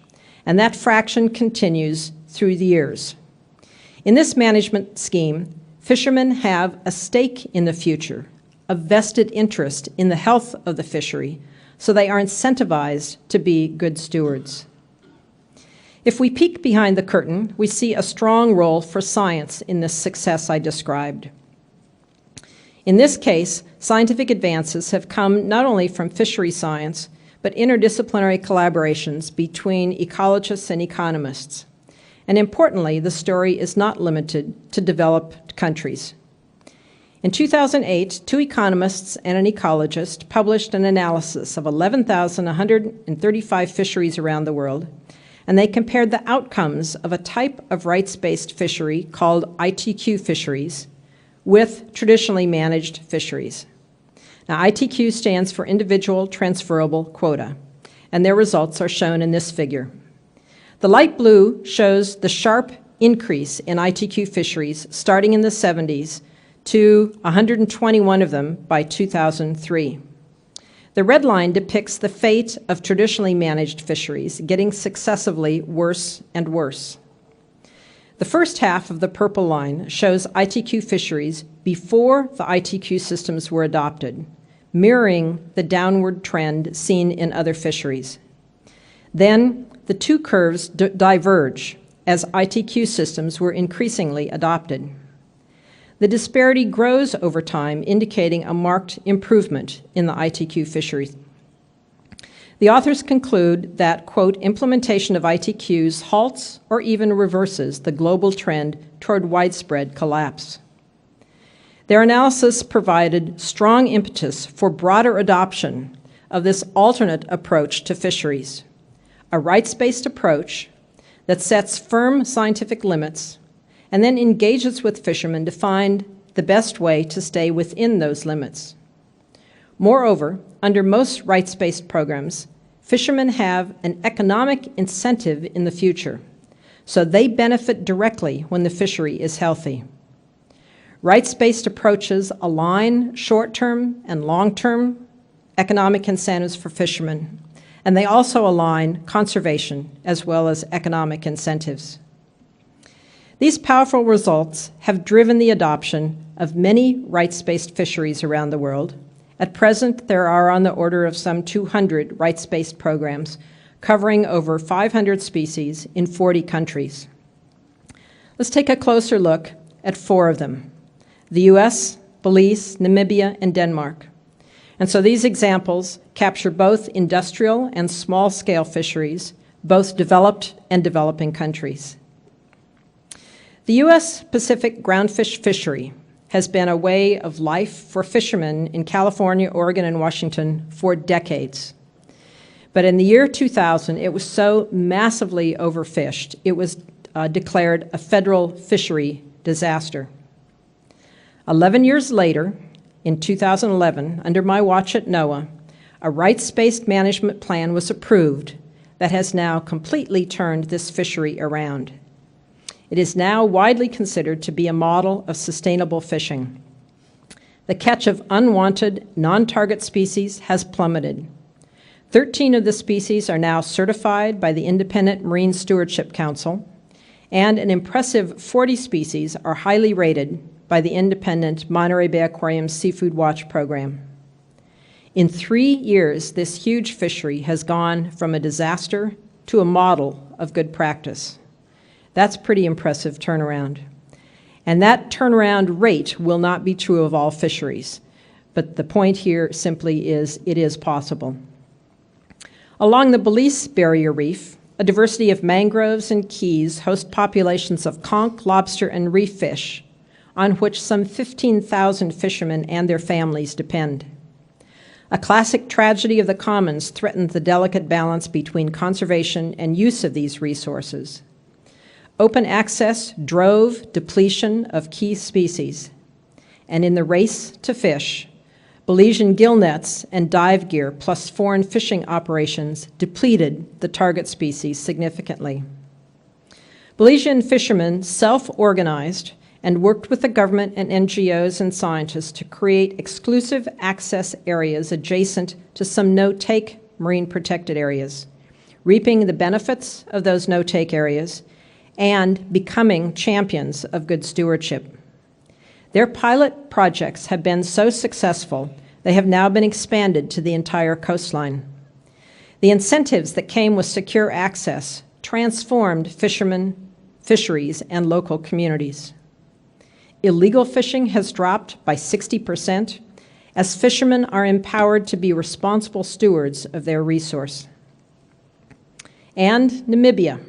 and that fraction continues through the years. In this management scheme, fishermen have a stake in the future, a vested interest in the health of the fishery, so they are incentivized to be good stewards. If we peek behind the curtain, we see a strong role for science in this success I described. In this case, scientific advances have come not only from fishery science, but interdisciplinary collaborations between ecologists and economists. And importantly, the story is not limited to developed countries. In 2008, 2 economists and an ecologist published an analysis of 11,135 fisheries around the world, and they compared the outcomes of a type of rights-based fishery called ITQ fisheries with traditionally managed fisheries. Now, ITQ stands for Individual Transferable Quota, and their results are shown in this figure. The light blue shows the sharp increase in ITQ fisheries starting in the 70s to 121 of them by 2003. The red line depicts the fate of traditionally managed fisheries, getting successively worse and worse. The first half of the purple line shows ITQ fisheries before the ITQ systems were adopted, mirroring the downward trend seen in other fisheries. Then the 2 curves diverge as ITQ systems were increasingly adopted. The disparity grows over time, indicating a marked improvement in the ITQ fisheries. The authors conclude that, quote, implementation of ITQs halts or even reverses the global trend toward widespread collapse. Their analysis provided strong impetus for broader adoption of this alternate approach to fisheries, a rights-based approach that sets firm scientific limits and then engages with fishermen to find the best way to stay within those limits. Moreover, under most rights-based programs, fishermen have an economic incentive in the future, so they benefit directly when the fishery is healthy. Rights-based approaches align short-term and long-term economic incentives for fishermen, and they also align conservation as well as economic incentives. These powerful results have driven the adoption of many rights-based fisheries around the world. At present, there are on the order of some 200 rights-based programs covering over 500 species in 40 countries. Let's take a closer look at 4 of them: the US, Belize, Namibia, and Denmark. And so these examples capture both industrial and small-scale fisheries, both developed and developing countries. The U.S. Pacific groundfish fishery has been a way of life for fishermen in California, Oregon, and Washington for decades. But in the year 2000, it was so massively overfished, it was declared a federal fishery disaster. 11 years later, in 2011, under my watch at NOAA, a rights-based management plan was approved that has now completely turned this fishery around. It is now widely considered to be a model of sustainable fishing. The catch of unwanted, non-target species has plummeted. 13 of the species are now certified by the Independent Marine Stewardship Council, and an impressive 40 species are highly rated by the independent Monterey Bay Aquarium Seafood Watch program. In 3 years, this huge fishery has gone from a disaster to a model of good practice. That's pretty impressive turnaround. And that turnaround rate will not be true of all fisheries. But the point here simply is it is possible. Along the Belize Barrier Reef, a diversity of mangroves and keys host populations of conch, lobster, and reef fish, on which some 15,000 fishermen and their families depend. A classic tragedy of the commons threatened the delicate balance between conservation and use of these resources. Open access drove depletion of key species, And in the race to fish, Belizean gill nets and dive gear plus foreign fishing operations depleted the target species significantly. Belizean fishermen self-organized and worked with the government and NGOs and scientists to create exclusive access areas adjacent to some no-take marine protected areas, reaping the benefits of those no-take areas and becoming champions of good stewardship. Their pilot projects have been so successful, they have now been expanded to the entire coastline. The incentives that came with secure access transformed fisheries, and local communities. Illegal fishing has dropped by 60% as fishermen are empowered to be responsible stewards of their resource. And Namibia.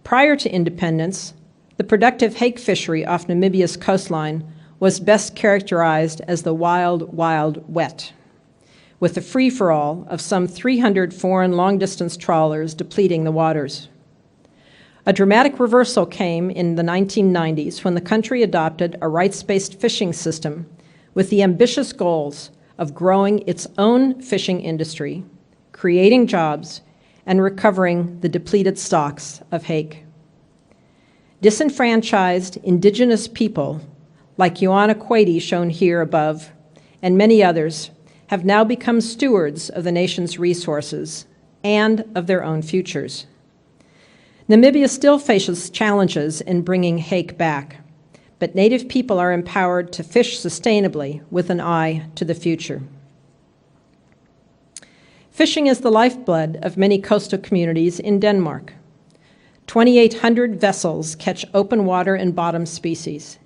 Prior to independence, the productive hake fishery off Namibia's coastline was best characterized as the wild, wild wet, with a free-for-all of some 300 foreign long-distance trawlers depleting the waters. A dramatic reversal came in the 1990s when the country adopted a rights-based fishing system with the ambitious goals of growing its own fishing industry, creating jobs, and recovering the depleted stocks of hake. Disenfranchised indigenous people like Ioana Kwedi, shown here above, and many others, have now become stewards of the nation's resources and of their own futures. Namibia still faces challenges in bringing hake back, but Native people are empowered to fish sustainably with an eye to the future. Fishing is the lifeblood of many coastal communities in Denmark. 2,800 vessels catch open water and bottom species.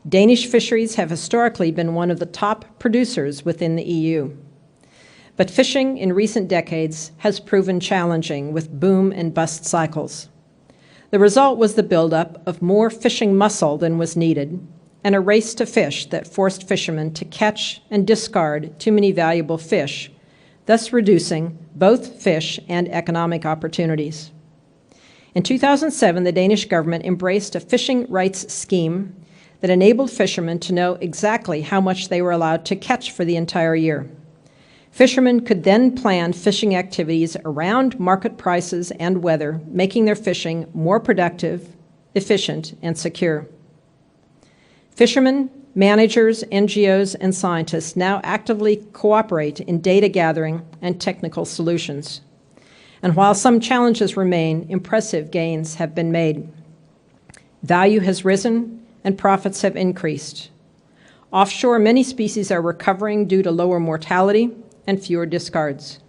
Danish fisheries have historically been one of the top producers within the EU. But fishing in recent decades has proven challenging with boom and bust cycles. The result was the buildup of more fishing muscle than was needed and a race to fish that forced fishermen to catch and discard too many valuable fish, thus reducing both fish and economic opportunities. In 2007, the Danish government embraced a fishing rights scheme that enabled fishermen to know exactly how much they were allowed to catch for the entire year. Fishermen could then plan fishing activities around market prices and weather, making their fishing more productive, efficient, and secure. Fishermen, managers, NGOs, and scientists now actively cooperate in data gathering and technical solutions. And while some challenges remain, impressive gains have been made. Value has risen and profits have increased. Offshore, many species are recovering due to lower mortality and fewer discards.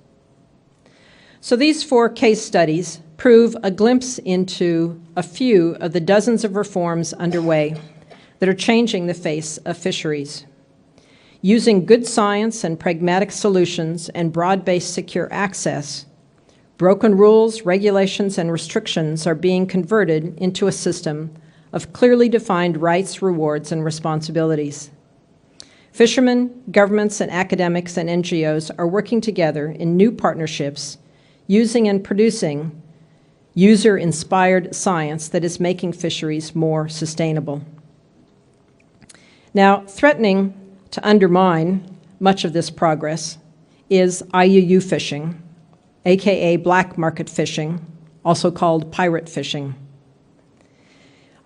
So these 4 case studies prove a glimpse into a few of the dozens of reforms underway that are changing the face of fisheries. Using good science and pragmatic solutions and broad-based secure access, broken rules, regulations, and restrictions are being converted into a system of clearly defined rights, rewards, and responsibilities. Fishermen, governments, and academics and NGOs are working together in new partnerships, using and producing user-inspired science that is making fisheries more sustainable. Now, threatening to undermine much of this progress is IUU fishing, aka black market fishing, also called pirate fishing.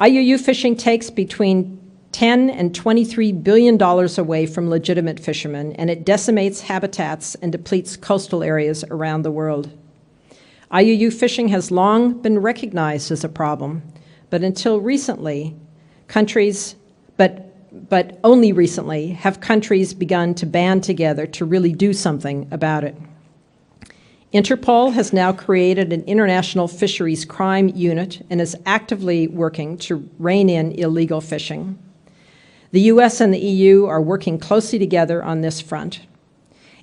IUU fishing takes between $10 and $23 billion away from legitimate fishermen, and it decimates habitats and depletes coastal areas around the world. IUU fishing has long been recognized as a problem, but until recently, but only recently have countries begun to band together to really do something about it. Interpol has now created an international fisheries crime unit and is actively working to rein in illegal fishing. The US and the EU are working closely together on this front,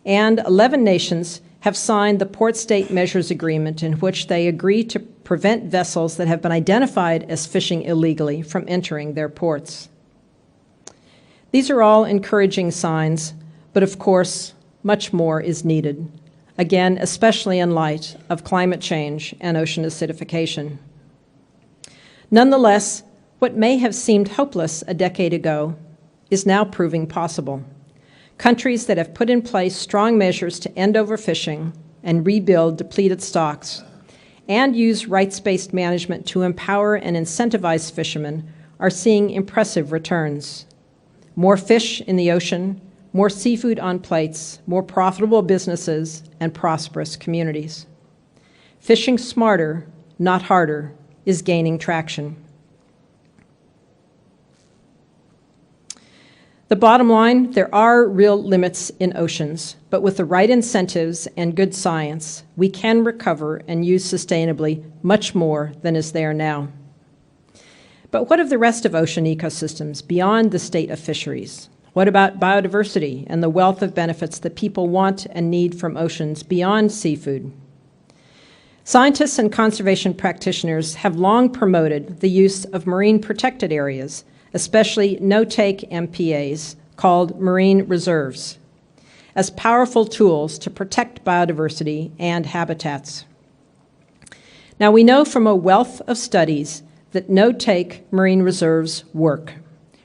and 11 nations have signed the Port State Measures Agreement, in which they agree to prevent vessels that have been identified as fishing illegally from entering their ports. These are all encouraging signs, but of course, much more is needed, again, especially in light of climate change and ocean acidification. Nonetheless, what may have seemed hopeless a decade ago is now proving possible. Countries that have put in place strong measures to end overfishing and rebuild depleted stocks and use rights-based management to empower and incentivize fishermen are seeing impressive returns. More fish in the ocean, more seafood on plates, more profitable businesses, and prosperous communities. Fishing smarter, not harder, is gaining traction. The bottom line, there are real limits in oceans, but with the right incentives and good science, we can recover and use sustainably much more than is there now. But what of the rest of ocean ecosystems beyond the state of fisheries? What about biodiversity and the wealth of benefits that people want and need from oceans beyond seafood? Scientists and conservation practitioners have long promoted the use of marine protected areas, especially no-take MPAs, called marine reserves, as powerful tools to protect biodiversity and habitats. Now, we know from a wealth of studies that no-take marine reserves work,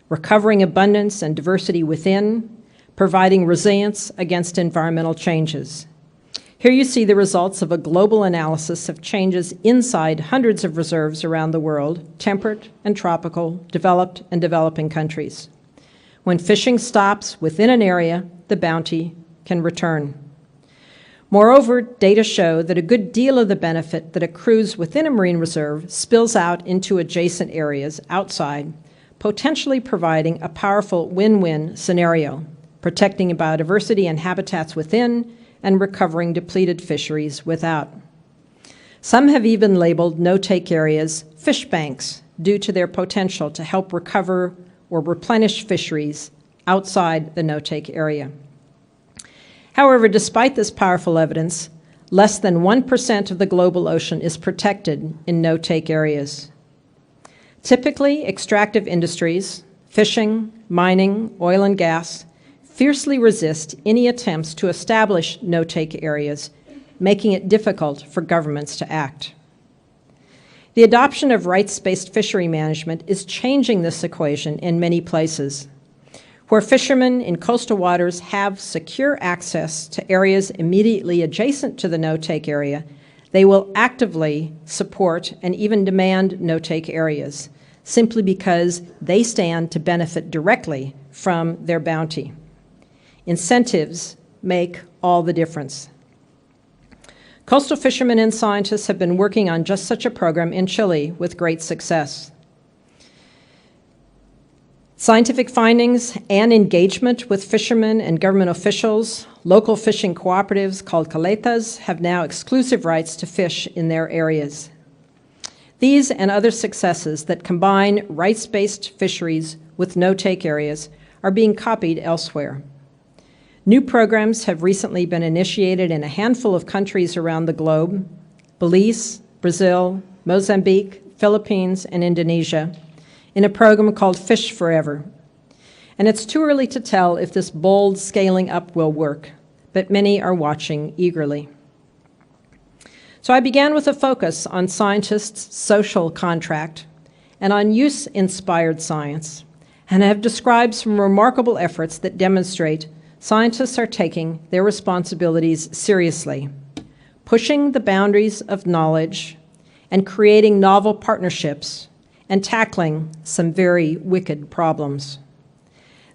recovering abundance and diversity within, providing resilience against environmental changes. Here you see the results of a global analysis of changes inside hundreds of reserves around the world, temperate and tropical, developed and developing countries. When fishing stops within an area, the bounty can return. Moreover, data show that a good deal of the benefit that accrues within a marine reserve spills out into adjacent areas outside, potentially providing a powerful win-win scenario, protecting biodiversity and habitats within, and recovering depleted fisheries without. Some have even labeled no-take areas fish banks due to their potential to help recover or replenish fisheries outside the no-take area. However, despite this powerful evidence, less than 1% of the global ocean is protected in no-take areas. Typically, extractive industries, fishing, mining, oil and gas, fiercely resist any attempts to establish no-take areas, making it difficult for governments to act. The adoption of rights-based fishery management is changing this equation in many places. Where fishermen in coastal waters have secure access to areas immediately adjacent to the no-take area, they will actively support and even demand no-take areas, simply because they stand to benefit directly from their bounty. Incentives make all the difference. Coastal fishermen and scientists have been working on just such a program in Chile with great success. Scientific findings and engagement with fishermen and government officials, local fishing cooperatives called caletas have now exclusive rights to fish in their areas. These and other successes that combine rights-based fisheries with no-take areas are being copied elsewhere. New programs have recently been initiated in a handful of countries around the globe: Belize, Brazil, Mozambique, Philippines, and Indonesia, in a program called Fish Forever. And it's too early to tell if this bold scaling up will work, but many are watching eagerly. So I began with a focus on scientists' social contract and on use-inspired science, and I have described some remarkable efforts that demonstrate scientists are taking their responsibilities seriously, pushing the boundaries of knowledge and creating novel partnerships and tackling some very wicked problems.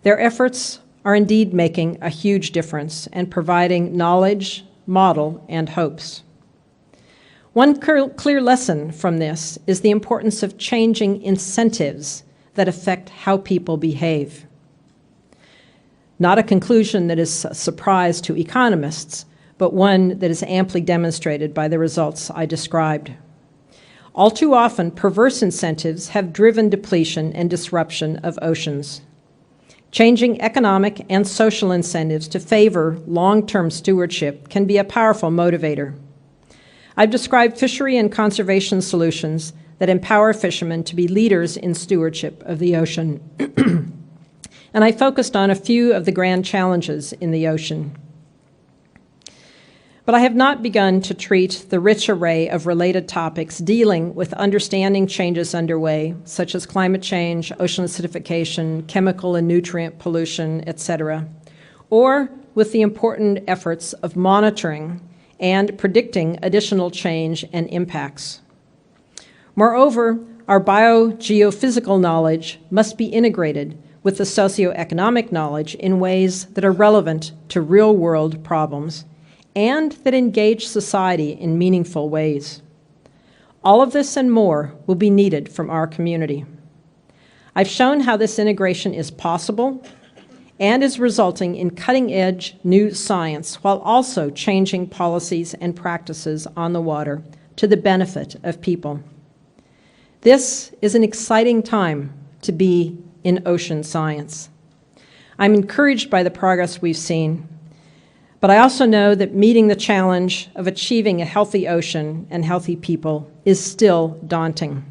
Their efforts are indeed making a huge difference and providing knowledge, model, and hopes. One clear lesson from this is the importance of changing incentives that affect how people behave. Not a conclusion that is a surprise to economists, but one that is amply demonstrated by the results I described. All too often, perverse incentives have driven depletion and disruption of oceans. Changing economic and social incentives to favor long-term stewardship can be a powerful motivator. I've described fishery and conservation solutions that empower fishermen to be leaders in stewardship of the ocean. And I focused on a few of the grand challenges in the ocean. But I have not begun to treat the rich array of related topics dealing with understanding changes underway, such as climate change, ocean acidification, chemical and nutrient pollution, etc., or with the important efforts of monitoring and predicting additional change and impacts. Moreover, our biogeophysical knowledge must be integrated with the socioeconomic knowledge in ways that are relevant to real-world problems and that engage society in meaningful ways. All of this and more will be needed from our community. I've shown how this integration is possible and is resulting in cutting-edge new science while also changing policies and practices on the water to the benefit of people. This is an exciting time to be in ocean science. I'm encouraged by the progress we've seen, but I also know that meeting the challenge of achieving a healthy ocean and healthy people is still daunting.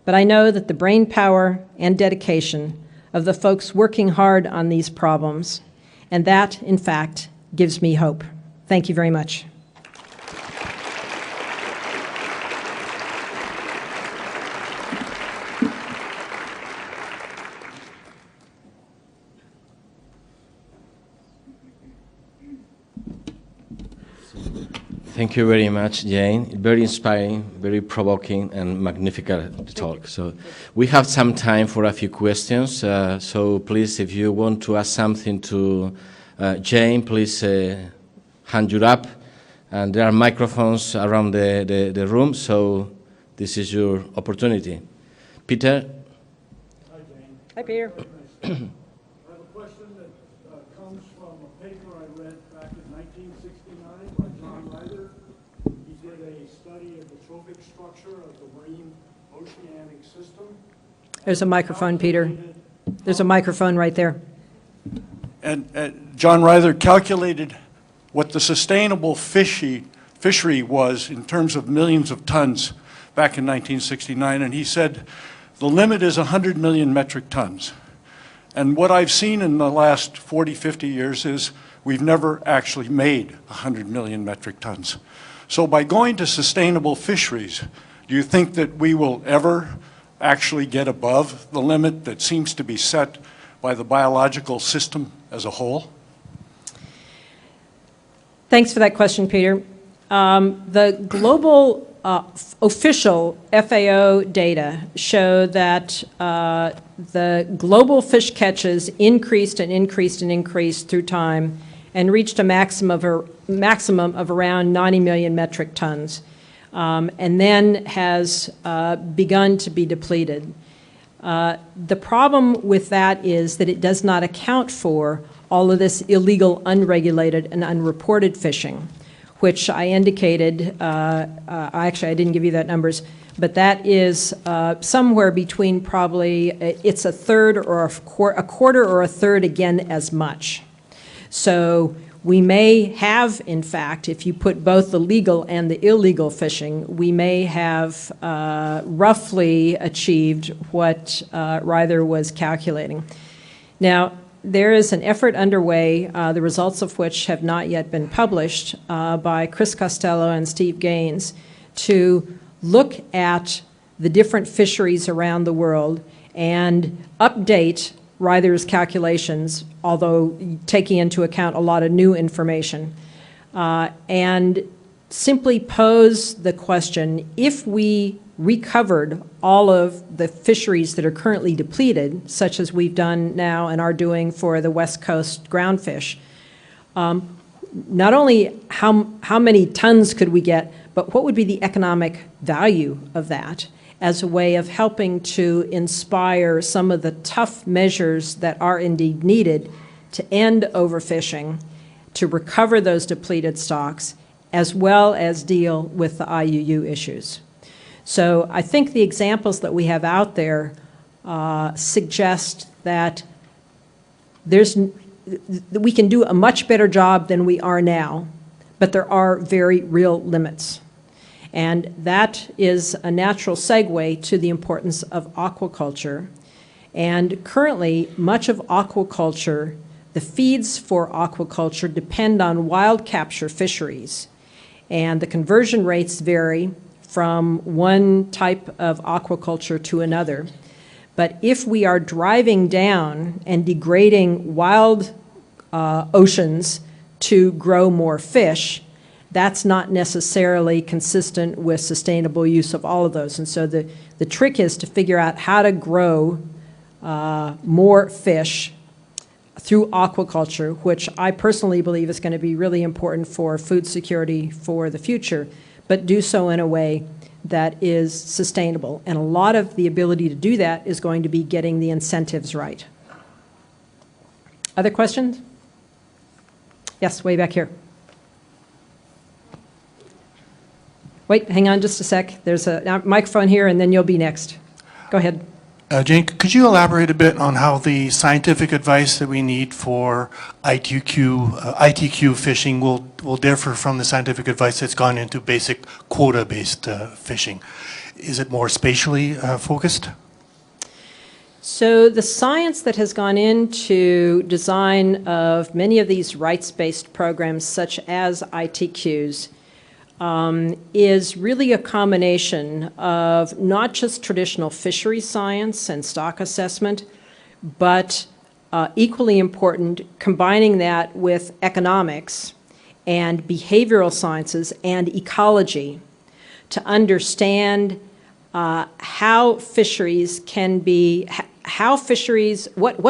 But I know that the brain power and dedication of the folks working hard on these problems, and that, in fact, gives me hope. Thank you very much. Thank you very much, Jane. Very inspiring, very provoking, and magnificent talk. So we have some time for a few questions. So please, if you want to ask something to Jane, please hand you up. And there are microphones around the room, so this is your opportunity. Peter? Hi, Jane. Hi, Peter. I have a question that comes from a paper I read back in 1969 by John Ryder. He did a study of the trophic structure of the marine oceanic system. There's a microphone, Peter. There's a microphone right there. And John Ryder calculated what the sustainable fishery was in terms of millions of tons back in 1969, and he said the limit is 100 million metric tons. And what I've seen in the last 40, 50 years is we've never actually made 100 million metric tons. So by going to sustainable fisheries, do you think that we will ever actually get above the limit that seems to be set by the biological system as a whole? Thanks for that question, Peter. The global official FAO data show that the global fish catches increased and increased and increased through time and reached a maximum of around 90 million metric tons, and then has begun to be depleted. The problem with that is that it does not account for all of this illegal, unregulated, and unreported fishing, which I indicated, actually I didn't give you that numbers, but that is somewhere between probably, it's a third or a quarter or a third again as much. So we may have, in fact, if you put both the legal and the illegal fishing, we may have roughly achieved what Ryder was calculating. Now, there is an effort underway, the results of which have not yet been published, by Chris Costello and Steve Gaines, to look at the different fisheries around the world and update Ryder's calculations, although taking into account a lot of new information, and simply pose the question, if we recovered all of the fisheries that are currently depleted, such as we've done now and are doing for the West Coast groundfish, not only how many tons could we get, but what would be the economic value of that as a way of helping to inspire some of the tough measures that are indeed needed to end overfishing, to recover those depleted stocks, as well as deal with the IUU issues. So I think the examples that we have out there suggest that we can do a much better job than we are now, but there are very real limits. And that is a natural segue to the importance of aquaculture. And currently, much of aquaculture, the feeds for aquaculture depend on wild capture fisheries, and the conversion rates vary from one type of aquaculture to another. But if we are driving down and degrading wild oceans to grow more fish, that's not necessarily consistent with sustainable use of all of those. And so the trick is to figure out how to grow more fish through aquaculture, which I personally believe is going to be really important for food security for the future, but do so in a way that is sustainable. And a lot of the ability to do that is going to be getting the incentives right. Other questions? Yes, way back here. Wait, hang on just a sec. There's a microphone here, and then you'll be next. Go ahead. Jane, could you elaborate a bit on how the scientific advice that we need for ITQ fishing will differ from the scientific advice that's gone into basic quota-based fishing? Is it more spatially focused? So the science that has gone into design of many of these rights-based programs, such as ITQs, is really a combination of not just traditional fishery science and stock assessment, but equally important, combining that with economics and behavioral sciences and ecology to understand how fisheries can be, what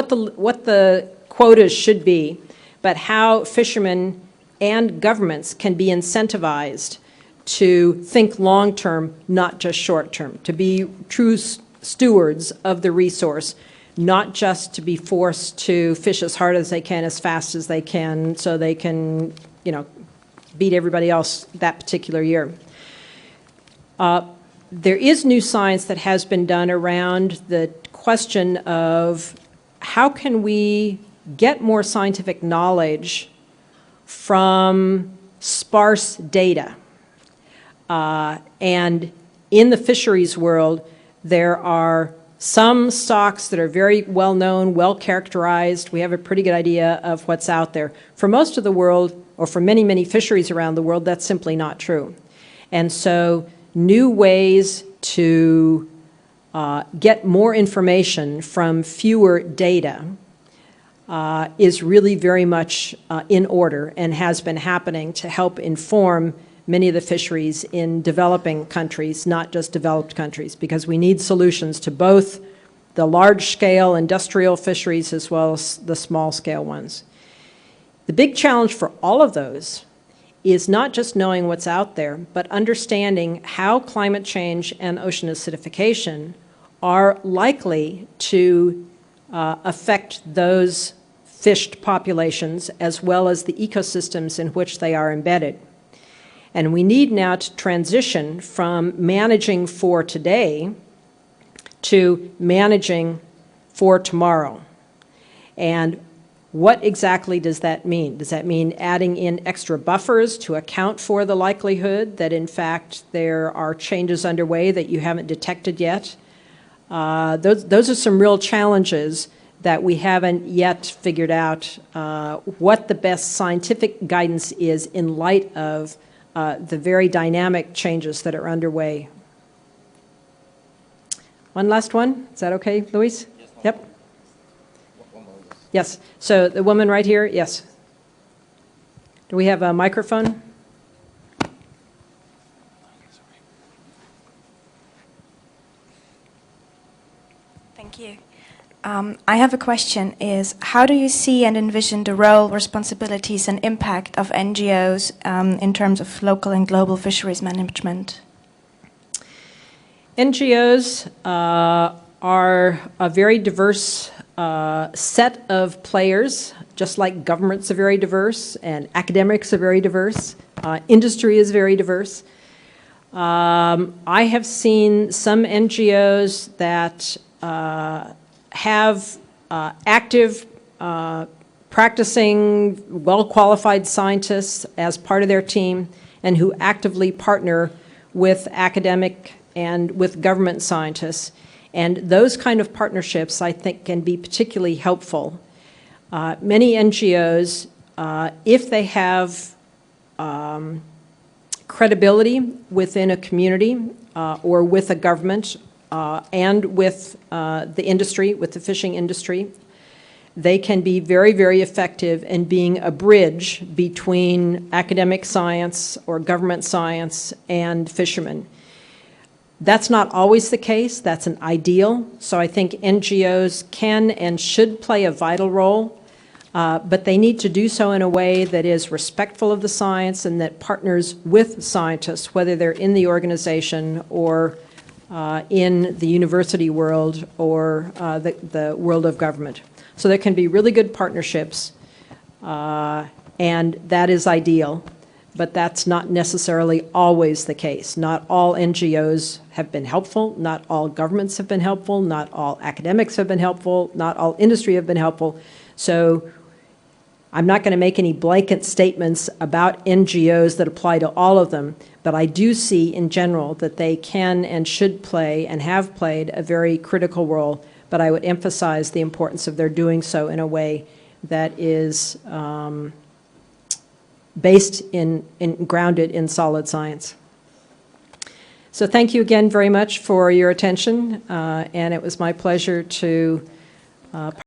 the quotas should be, but how fishermen and governments can be incentivized to think long-term, not just short-term, to be true stewards of the resource, not just to be forced to fish as hard as they can, as fast as they can, so they can, beat everybody else that particular year. There is new science that has been done around the question of how can we get more scientific knowledge from sparse data. And in the fisheries world, there are some stocks that are very well known, well characterized. We have a pretty good idea of what's out there. For most of the world, or for many, many fisheries around the world, that's simply not true. And so new ways to get more information from fewer data is really very much in order and has been happening to help inform many of the fisheries in developing countries, not just developed countries, because we need solutions to both the large-scale industrial fisheries as well as the small-scale ones. The big challenge for all of those is not just knowing what's out there, but understanding how climate change and ocean acidification are likely to affect those fished populations as well as the ecosystems in which they are embedded. And we need now to transition from managing for today to managing for tomorrow. And what exactly does that mean? Does that mean adding in extra buffers to account for the likelihood that, in fact, there are changes underway that you haven't detected yet? Those are some real challenges that we haven't yet figured out what the best scientific guidance is in light of the very dynamic changes that are underway. One last one. Is that okay, Luis? Yes. Yep. Yes. So the woman right here, yes. Do we have a microphone? Thank you. I have a question is, how do you see and envision the role, responsibilities and impact of NGOs in terms of local and global fisheries management? NGOs are a very diverse set of players, just like governments are very diverse and academics are very diverse, industry is very diverse. I have seen some NGOs that have active, practicing, well-qualified scientists as part of their team and who actively partner with academic and with government scientists. And those kind of partnerships, I think, can be particularly helpful Many NGOs, if they have credibility within a community or with a government and with the industry, with the fishing industry, they can be very, very effective in being a bridge between academic science or government science and fishermen. That's not always the case. That's an ideal. So I think NGOs can and should play a vital role, but they need to do so in a way that is respectful of the science and that partners with scientists, whether they're in the organization or in the university world or the world of government. So there can be really good partnerships, and that is ideal, but that's not necessarily always the case. Not all NGOs have been helpful, not all governments have been helpful, not all academics have been helpful, not all industry have been helpful. So I'm not going to make any blanket statements about NGOs that apply to all of them, but I do see in general that they can and should play and have played a very critical role, but I would emphasize the importance of their doing so in a way that is based in grounded in solid science. So thank you again very much for your attention, and it was my pleasure to